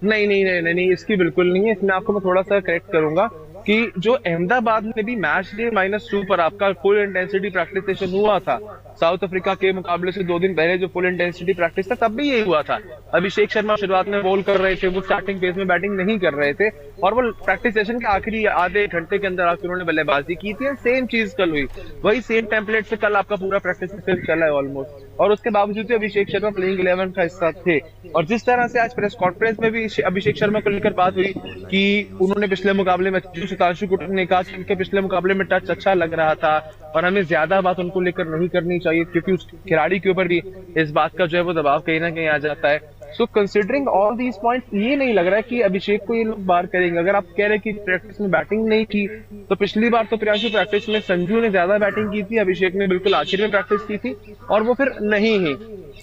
नहीं, इसकी बिल्कुल नहीं है। इसमें आपको मैं थोड़ा सा करेक्ट करूंगा कि जो अहमदाबाद में भी मैच डे -2 पर आपका फुल इंटेंसिटी प्रैक्टिस सेशन हुआ था, साउथ अफ्रीका के मुकाबले से 2 दिन पहले जो फुल इंटेंसिटी प्रैक्टिस था, तब भी यही हुआ था। अभिषेक शर्मा शुरुआत में बॉल कर रहे थे, वो स्टार्टिंग फेज में बैटिंग नहीं कर रहे थे, और वो प्रैक्टिस सेशन के आखिरी आधे घंटे के अंदर आकर उन्होंने बल्लेबाजी की थी। सेम चीज कल हुई, वही सेम टेम्पलेट से कल आपका पूरा प्रैक्टिस सेशन चला है ऑलमोस्ट, और उसके बावजूद भी अभिषेक शर्मा प्लेइंग 11 का हिस्सा थे। और जिस तरह से आज प्रेस कॉन्फ्रेंस में भी अभिषेक शर्मा को लेकर बात हुई कि उन्होंने पिछले मुकाबले में, सितांशु कोटक ने कहा कि उनके पिछले मुकाबले में टच अच्छा लग रहा था और हमें ज्यादा बात उनको लेकर नहीं करनी चाहिए, क्योंकि उस खिलाड़ी के ऊपर भी इस बात का जो है वो दबाव कहीं ना कहीं आ जाता है। So considering all these points, ये नहीं लग रहा है कि अभिषेक को ये लोग बाहर करेंगे। अगर आप कह रहे हैं कि प्रैक्टिस में बैटिंग नहीं की, तो पिछली बार तो प्रियांशु प्रैक्टिस में संजू ने ज्यादा बैटिंग की थी, अभिषेक ने बिल्कुल आखिर में प्रैक्टिस की थी, और वो फिर नहीं ही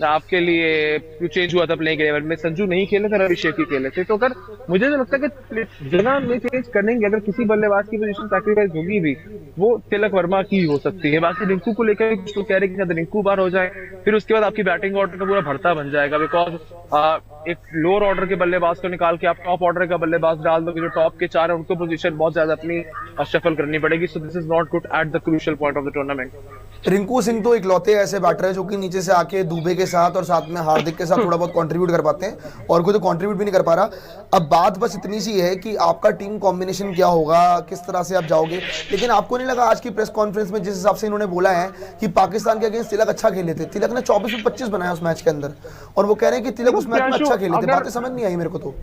आपके लिए चेंज हुआ था प्लेइंग 11 में। संजू नहीं खेले थे, अभिषेक ही खेले थे। तो अगर मुझे तो लगता है कि जगह में चेंज करेंगे, अगर किसी बल्लेबाज की पोजीशन सैक्रिफाइस होगी भी, वो तिलक वर्मा की हो सकती है। बाकी रिंकू को लेकर कुछ तो कह रहे हैं कि रिंकू बाहर हो जाए, फिर उसके बाद आपकी बैटिंग ऑर्डर का पूरा भरता बन जाएगा। बिकॉज एक लोअर ऑर्डर के बल्लेबाज को निकाल के आप टॉप ऑर्डर का बल्लेबाज डाल दोगे, जो टॉप के 4 है उनको पोजीशन बहुत ज्यादा अपनी शफल करनी पड़ेगी। So this is not good at the crucial point of the tournament. Rinku Singh तो इकलौते ऐसे बैटर है जो कि नीचे से आके दुबे के साथ और साथ में हार्दिक के साथ थोड़ा बहुत कंट्रीब्यूट कर पाते हैं, और कोई तो कंट्रीब्यूट भी नहीं कर पा रहा। अब बात बस इतनी सी है कि आपका टीम कॉम्बिनेशन क्या होगा, किस तरह से आप जाओगे। लेकिन आपको नहीं लगा आज की प्रेस कॉन्फ्रेंस में जिस हिसाब से इन्होंने बोला है कि पाकिस्तान के अगेंस्ट तिलक अच्छा खेले थे, तिलक ने 24 में 25 बनाया उस मैच के अंदर, और वो कह रहे हैं कि तिलक उस मैच में अच्छा खेले थे। बातें समझ नहीं आई मेरे को। तो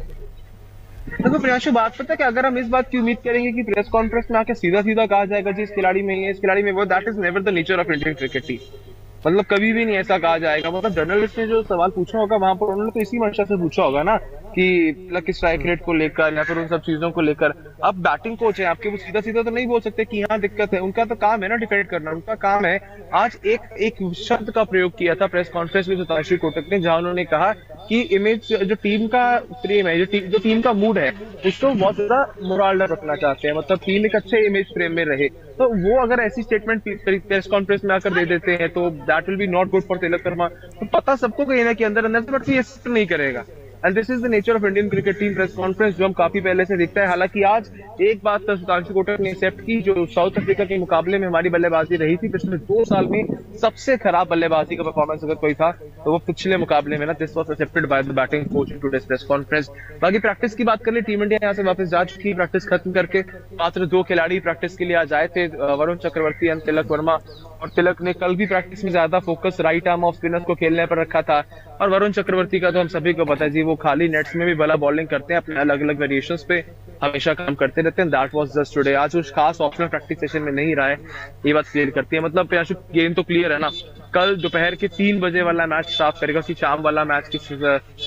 देखो प्रियांशु, बात पता है कि अगर हम इस बात की उम्मीद करेंगे कि प्रेस कॉन्फ्रेंस में आके सीधा सीधा कहा जाएगा जी इस खिलाड़ी में ही है, इस खिलाड़ी में वो, that is never the nature of Indian cricket team. मतलब कभी भी नहीं ऐसा कहा जाएगा। मतलब जर्नलिस्ट ने जो सवाल पूछा होगा वहां पर उन्होंने तो इसी मंशा से पूछा होगा ना कि तिलक की स्ट्राइक रेट को लेकर या फिर उन सब चीजों को लेकर। अब बैटिंग कोच है आपके, वो सीधा सीधा तो नहीं बोल सकते कि यहाँ दिक्कत है। उनका तो काम है ना डिफेंड करना, उनका काम है। आज एक शब्द का प्रयोग किया था प्रेस कॉन्फ्रेंस में सुतांशु कोटक ने, जहां उन्होंने कहा कि इमेज जो टीम का फ्रेम है, जो टीम का मूड है, उसको बहुत ज्यादा मोरल रखना चाहते हैं। मतलब टीम एक अच्छे इमेज फ्रेम में रहे। तो वो अगर ऐसी स्टेटमेंट प्रेस कॉन्फ्रेंस में आकर दे देते हैं तो that will be not good for Tilak Varma. तो पता सबको कहीं ना कहीं अंदर अंदर से, बट ये एक्सेप्ट नहीं करेगा। And this is the nature of Indian cricket team press conference, जो हम काफी पहले से देखते हैं। हालांकि आज एक बात सुतांशु कोटक ने एक्सेप्ट की, जो साउथ अफ्रीका के मुकाबले में हमारी बल्लेबाजी रही थी पिछले 2 साल में सबसे खराब बल्लेबाजी का परफॉर्मेंस अगर कोई था तो वो पिछले मुकाबले में ना, this was accepted by the batting coach in today's press conference. बाकी प्रैक्टिस की बात कर ले, टीम इंडिया यहाँ से वापस जा चुकी है प्रैक्टिस खत्म करके। मात्र 2 खिलाड़ी प्रैक्टिस के लिए आज आए थे, वरुण चक्रवर्ती एंड तिलक वर्मा। और तिलक ने कल भी प्रैक्टिस में ज्यादा focus right arm off spinners को खेलने पर रखा था। और वरुण चक्रवर्ती का तो हम सभी को पता है जी, वो खाली नेट्स में भी भला बॉलिंग करते हैं, अपने अलग अलग वेरिएशंस पे हमेशा काम करते रहते हैं। That was just today. आज कुछ खास ऑप्शनल प्रैक्टिस सेशन में नहीं रहा है, ये बात क्लियर करती है। मतलब प्रियांशु गेम तो क्लियर है ना, कल दोपहर के 3 बजे वाला मैच साफ करेगा कि शाम वाला मैच किस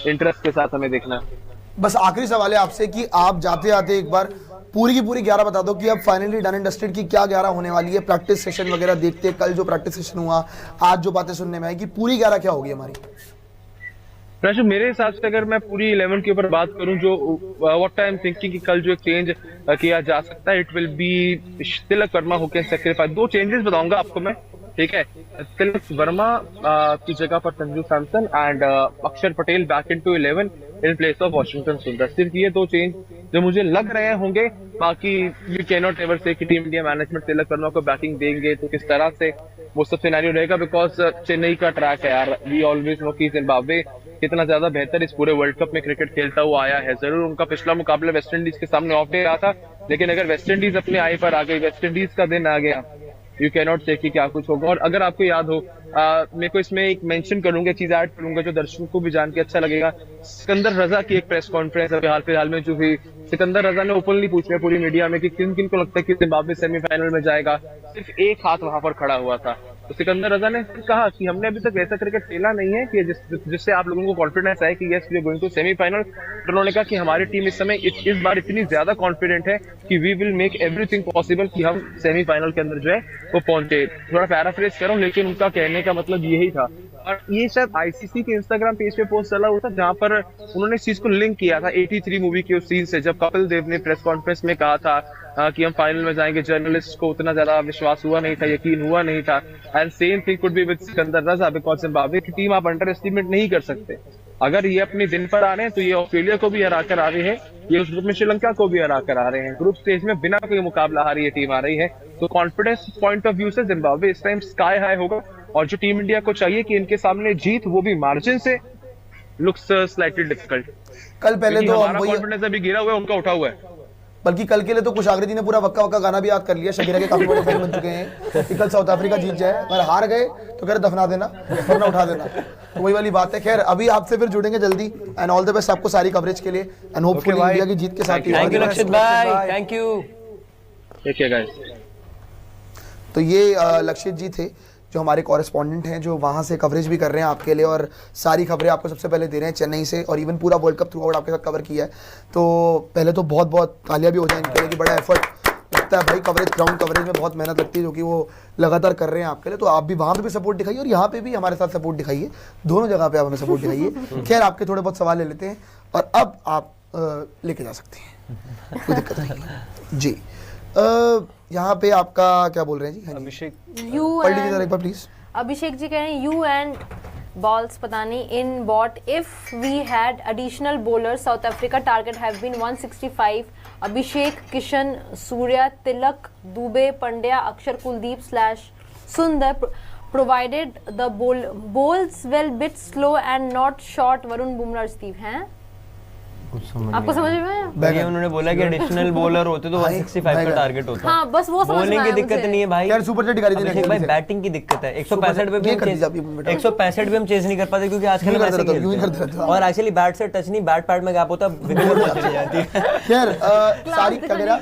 इंटरेस्ट के साथ हमें देखना है। बस आखिरी सवाल है आपसे कि आप जाते आते एक बार पूरी की पूरी 11 बता दो कि अब फाइनली डन एंड डस्टेड की क्या 11 होने वाली है। प्रैक्टिस सेशन वगैरह देखते, कल जो प्रैक्टिस सेशन हुआ, आज जो बातें सुनने में आई कि पूरी 11 क्या होगी हमारी? मेरे हिसाब से अगर मैं पूरी 11 के ऊपर बात करूं, जो व्हाट आई एम थिंकिंग कि कल जो एक चेंज किया जा सकता है, it will be Tilak Varma who can sacrifice. 2 changes बताऊंगा आपको मैं, ठीक है। तिलक वर्मा की जगह पर संजू सैमसन एंड अक्षर Patel back into 11 in place of Washington सुंदर। सिर्फ ये 2 चेंज जो मुझे लग रहे होंगे। बाकी यू कैन नॉट एवर से कि team India management Tilak Varma को बैटिंग देंगे तो किस तरह से, वो सब सिनेरियो रहेगा। बिकॉज चेन्नई का ट्रैक है यार, वी ऑलवेज नो कि जिम्बाब्वे कितना ज्यादा बेहतर इस पूरे वर्ल्ड कप में क्रिकेट खेलता हुआ आया है। जरूर उनका पिछला मुकाबला वेस्ट इंडीज के सामने ऑफ डे रहा था, लेकिन अगर वेस्ट इंडीज अपने आई पर आ गई, वेस्ट इंडीज का दिन आ गया, यू कैन नॉट से कि क्या कुछ होगा। और अगर आपको याद हो, मेरे को इसमें एक मेंशन करूंगा, चीज ऐड करूंगा जो दर्शकों को भी जान के अच्छा लगेगा। सिकंदर रजा की एक प्रेस कॉन्फ्रेंस अभी हाल फिलहाल में जो हुई, सिकंदर रजा ने ओपनली पूछा पूरी मीडिया में कि किन किन को लगता है कि जिम्बाब्वे सेमीफाइनल में जाएगा। सिर्फ एक हाथ वहां पर खड़ा हुआ था। तो सिकंदर रजा ने कहा कि हमने अभी तक वैसा क्रिकेट खेला नहीं है कि जिससे आप लोगों को कॉन्फिडेंस आए कि yes we are going to semifinal. तो उन्होंने कहा कि हमारी टीम इस समय इस बार इतनी ज्यादा कॉन्फिडेंट है कि we will make everything possible कि हम सेमीफाइनल के अंदर जो है वो पहुंचे। थोड़ा पैराफ्रेज करूं, लेकिन उनका कहने का मतलब यही था। और ये शायद आईसीसी के इंस्टाग्राम पेज पे पोस्ट चला हुआ था, जहां पर उन्होंने इस चीज को लिंक किया था 83 मूवी के उस सीन से, जब कपिल देव ने प्रेस कॉन्फ्रेंस में कहा था कि हम फाइनल में जाएंगे। जर्नलिस्ट को उतना ज्यादा विश्वास हुआ नहीं था, यकीन हुआ नहीं था। And same thing could be with Sikandar Raza, because Zimbabwe की टीम आप अंडर एस्टिमेट नहीं कर सकते। अगर ये अपने दिन पर आ रहे हैं तो ये ऑस्ट्रेलिया को भी हरा कर आ रहे हैं, ये उस ग्रुप में श्रीलंका को भी हरा कर आ रहे हैं। ग्रुप स्टेज में बिना कोई मुकाबला हारी ये टीम आ रही है। तो कॉन्फिडेंस पॉइंट ऑफ व्यू से जिम्बाब्वे इस टाइम स्काई हाई होगा। और जो टीम इंडिया को चाहिए कि इनके सामने जीत, वो भी मार्जिन से, लुक्स स्लाइटली डिफिकल्ट। कल पहले तो हमारा कॉन्फिडेंस अभी गिरा हुआ है, उनका उठा हुआ है। बल्कि कल के लिए तो कुशाग्र जी ने पूरा वक्का वक्का गाना भी याद कर लिया। शकीरा के काफी बड़े फैन बन चुके हैं कि कल साउथ अफ्रीका जीत जाए, अगर हार गए तो कह रहे दफना देना वरना उठा देना। तो वही वाली बात है। खैर अभी आपसे फिर जुड़ेंगे जल्दी, एंड ऑल द बेस्ट आपको सारी कवरेज के लिए, एंड होपफुली इंडिया की जीत के साथ। थैंक यू लक्षित भाई, थैंक यू। ठीक है गाइस। तो ये लक्षित जी थे जो हमारे कॉरेस्पॉन्डेंट हैं, जो वहाँ से कवरेज भी कर रहे हैं आपके लिए, और सारी खबरें आपको सबसे पहले दे रहे हैं चेन्नई से, और इवन पूरा वर्ल्ड कप थ्रू आउट आपके साथ कवर किया है। तो पहले तो बहुत बहुत तालियां भी हो जाए इनके लिए कि बड़ा एफर्ट लगता है भाई, कवरेज, ग्राउंड कवरेज में बहुत मेहनत लगती है, जो कि वो लगातार कर रहे हैं आपके लिए। तो आप भी वहाँ पे भी सपोर्ट दिखाइए और यहाँ पे भी हमारे साथ सपोर्ट दिखाइए, दोनों जगह पे आप हमें सपोर्ट दिखाइए। खैर आपके थोड़े बहुत सवाल ले लेते हैं और अब आप लेके जा सकते हैं, कोई दिक्कत नहीं है जी। यहाँ पे आपका क्या बोल रहे हैं जी? अभिषेक पढ़ लीजिए एक बार प्लीज। अभिषेक जी कह रहे हैं you and balls Patani in bot if we had additional bowlers South Africa target have been 165 Abhishek Kishan Surya Tilak Dube Pandya Akshar Kuldeep / Sundar provided the bowls well bit slow and not short Varun Bumrah Steve हैं आपको समझ में आया? भैया उन्होंने बोला कि additional bowler होते तो 165 का टारगेट होता। हाँ बस वो समझ में बॉलिंग की दिक्कत नहीं है भाई, यार सुपर चैट दिखा दीजिए भाई बैटिंग की दिक्कत है। 165 पे भी 165 भी हम चेज नहीं कर पाते क्योंकि आजकल हम ऐसे खेलते हैं और एक्चुअली बैट से टच नहीं, बैट पैड में गैप होता है, विकेट चली जाती है। खैर सारी क्या कह रहा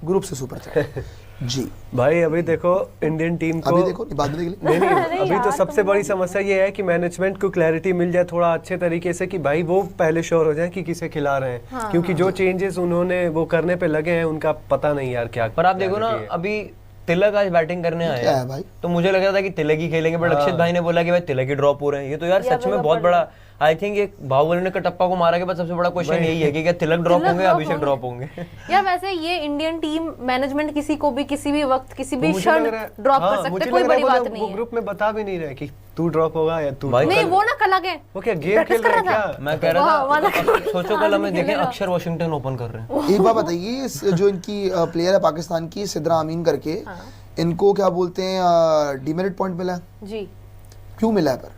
ग्रुप से सुपर चैट जी। भाई अभी देखो इंडियन टीम को अभी देखो नहीं, बाद में देख ले। नहीं अभी तो यार, सबसे तुम बड़ी समस्या ये है कि मैनेजमेंट को क्लैरिटी मिल जाए थोड़ा अच्छे तरीके से कि भाई वो पहले श्योर हो जाए कि किसे खिला रहे हैं। हाँ, क्योंकि जो चेंजेस उन्होंने वो करने पे लगे हैं उनका पता नहीं यार क्या। पर आप देखो ना, reality है। अभी तिलक आज बैटिंग करने आए क्या हैं। है भाई? तो मुझे लग रहा था कि तिलक ही खेलेंगे, बट अक्षित भाई ने बोला कि भाई तिलक ही ड्रॉप हो रहे हैं। ये तो यार सच में बहुत बड़ा, आई थिंक एक बाहुबली ने कटप्पा को मारा के बाद सबसे बड़ा क्वेश्चन यही है कि क्या तिलक ड्रॉप तिलक होंगे, drop अभिषेक होंगे। ड्रॉप होंगे। यार वैसे ये इंडियन टीम मैनेजमेंट किसी को भी किसी भी वक्त किसी वो भी मुझे क्षण लग रहा है- ड्रॉप हाँ, कर सकते मुझे हैं, कोई लग रहा है बड़ी वो बात लोग- नहीं वो है। ग्रुप में बता भी नहीं रहे कि तू ड्रॉप होगा या तू भाई, drop नहीं होगा। वो ना कल आगे वो क्या गेम प्रैक्टिस खेल रहा है कर रहा था। क्या? मैं कह रहा वहाँ- था वहाँ- सोचो कल हमें देखें खेलेगा। अक्षर वॉशिंगटन ओपन कर रहे हैं। एक बात बताइए, जो इनकी प्लेयर है पाकिस्तान की सिद्रा अमीन करके, इनको क्या बोलते हैं डीमेरिट पॉइंट मिला है? जी क्यों मिला है? पर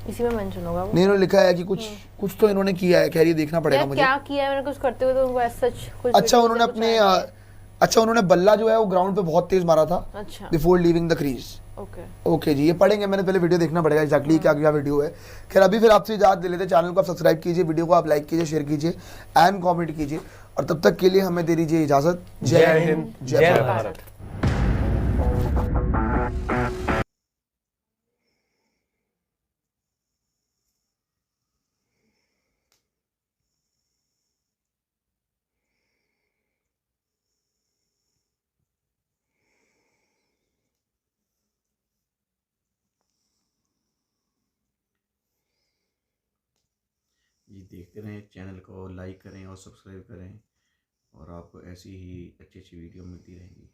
इसी में मेंशन होगा वो। नहीं, इन्होंने लिखा है कि कुछ तो इन्होंने किया है, खैर ये देखना पड़ेगा यार मुझे। क्या किया है मैंने कुछ करते हुए तो उनको ऐसा सच कुछ अच्छा वीडियो उन्होंने से कुछ अपने आया नहीं है। अच्छा उन्होंने बल्ला जो है वो ग्राउंड पे बहुत तेज मारा था अच्छा before leaving the crease. Okay okay जी, ये पढ़ेंगे, मैंने पहले वीडियो देखना पड़ेगा एग्जैक्टली क्या क्या वीडियो है। खैर अभी फिर आपसे इजाजत ले लेते हैं। चैनल को आप सब्सक्राइब कीजिए, वीडियो को आप लाइक कीजिए, शेयर कीजिए एंड कमेंट कीजिए, और तब तक के लिए हमें दे दीजिए इजाजत। जय हिंद, जय जय भारत। भारत। ये देखते रहें, चैनल को लाइक करें और सब्सक्राइब करें, और आपको ऐसी ही अच्छी अच्छी वीडियो मिलती रहेंगी।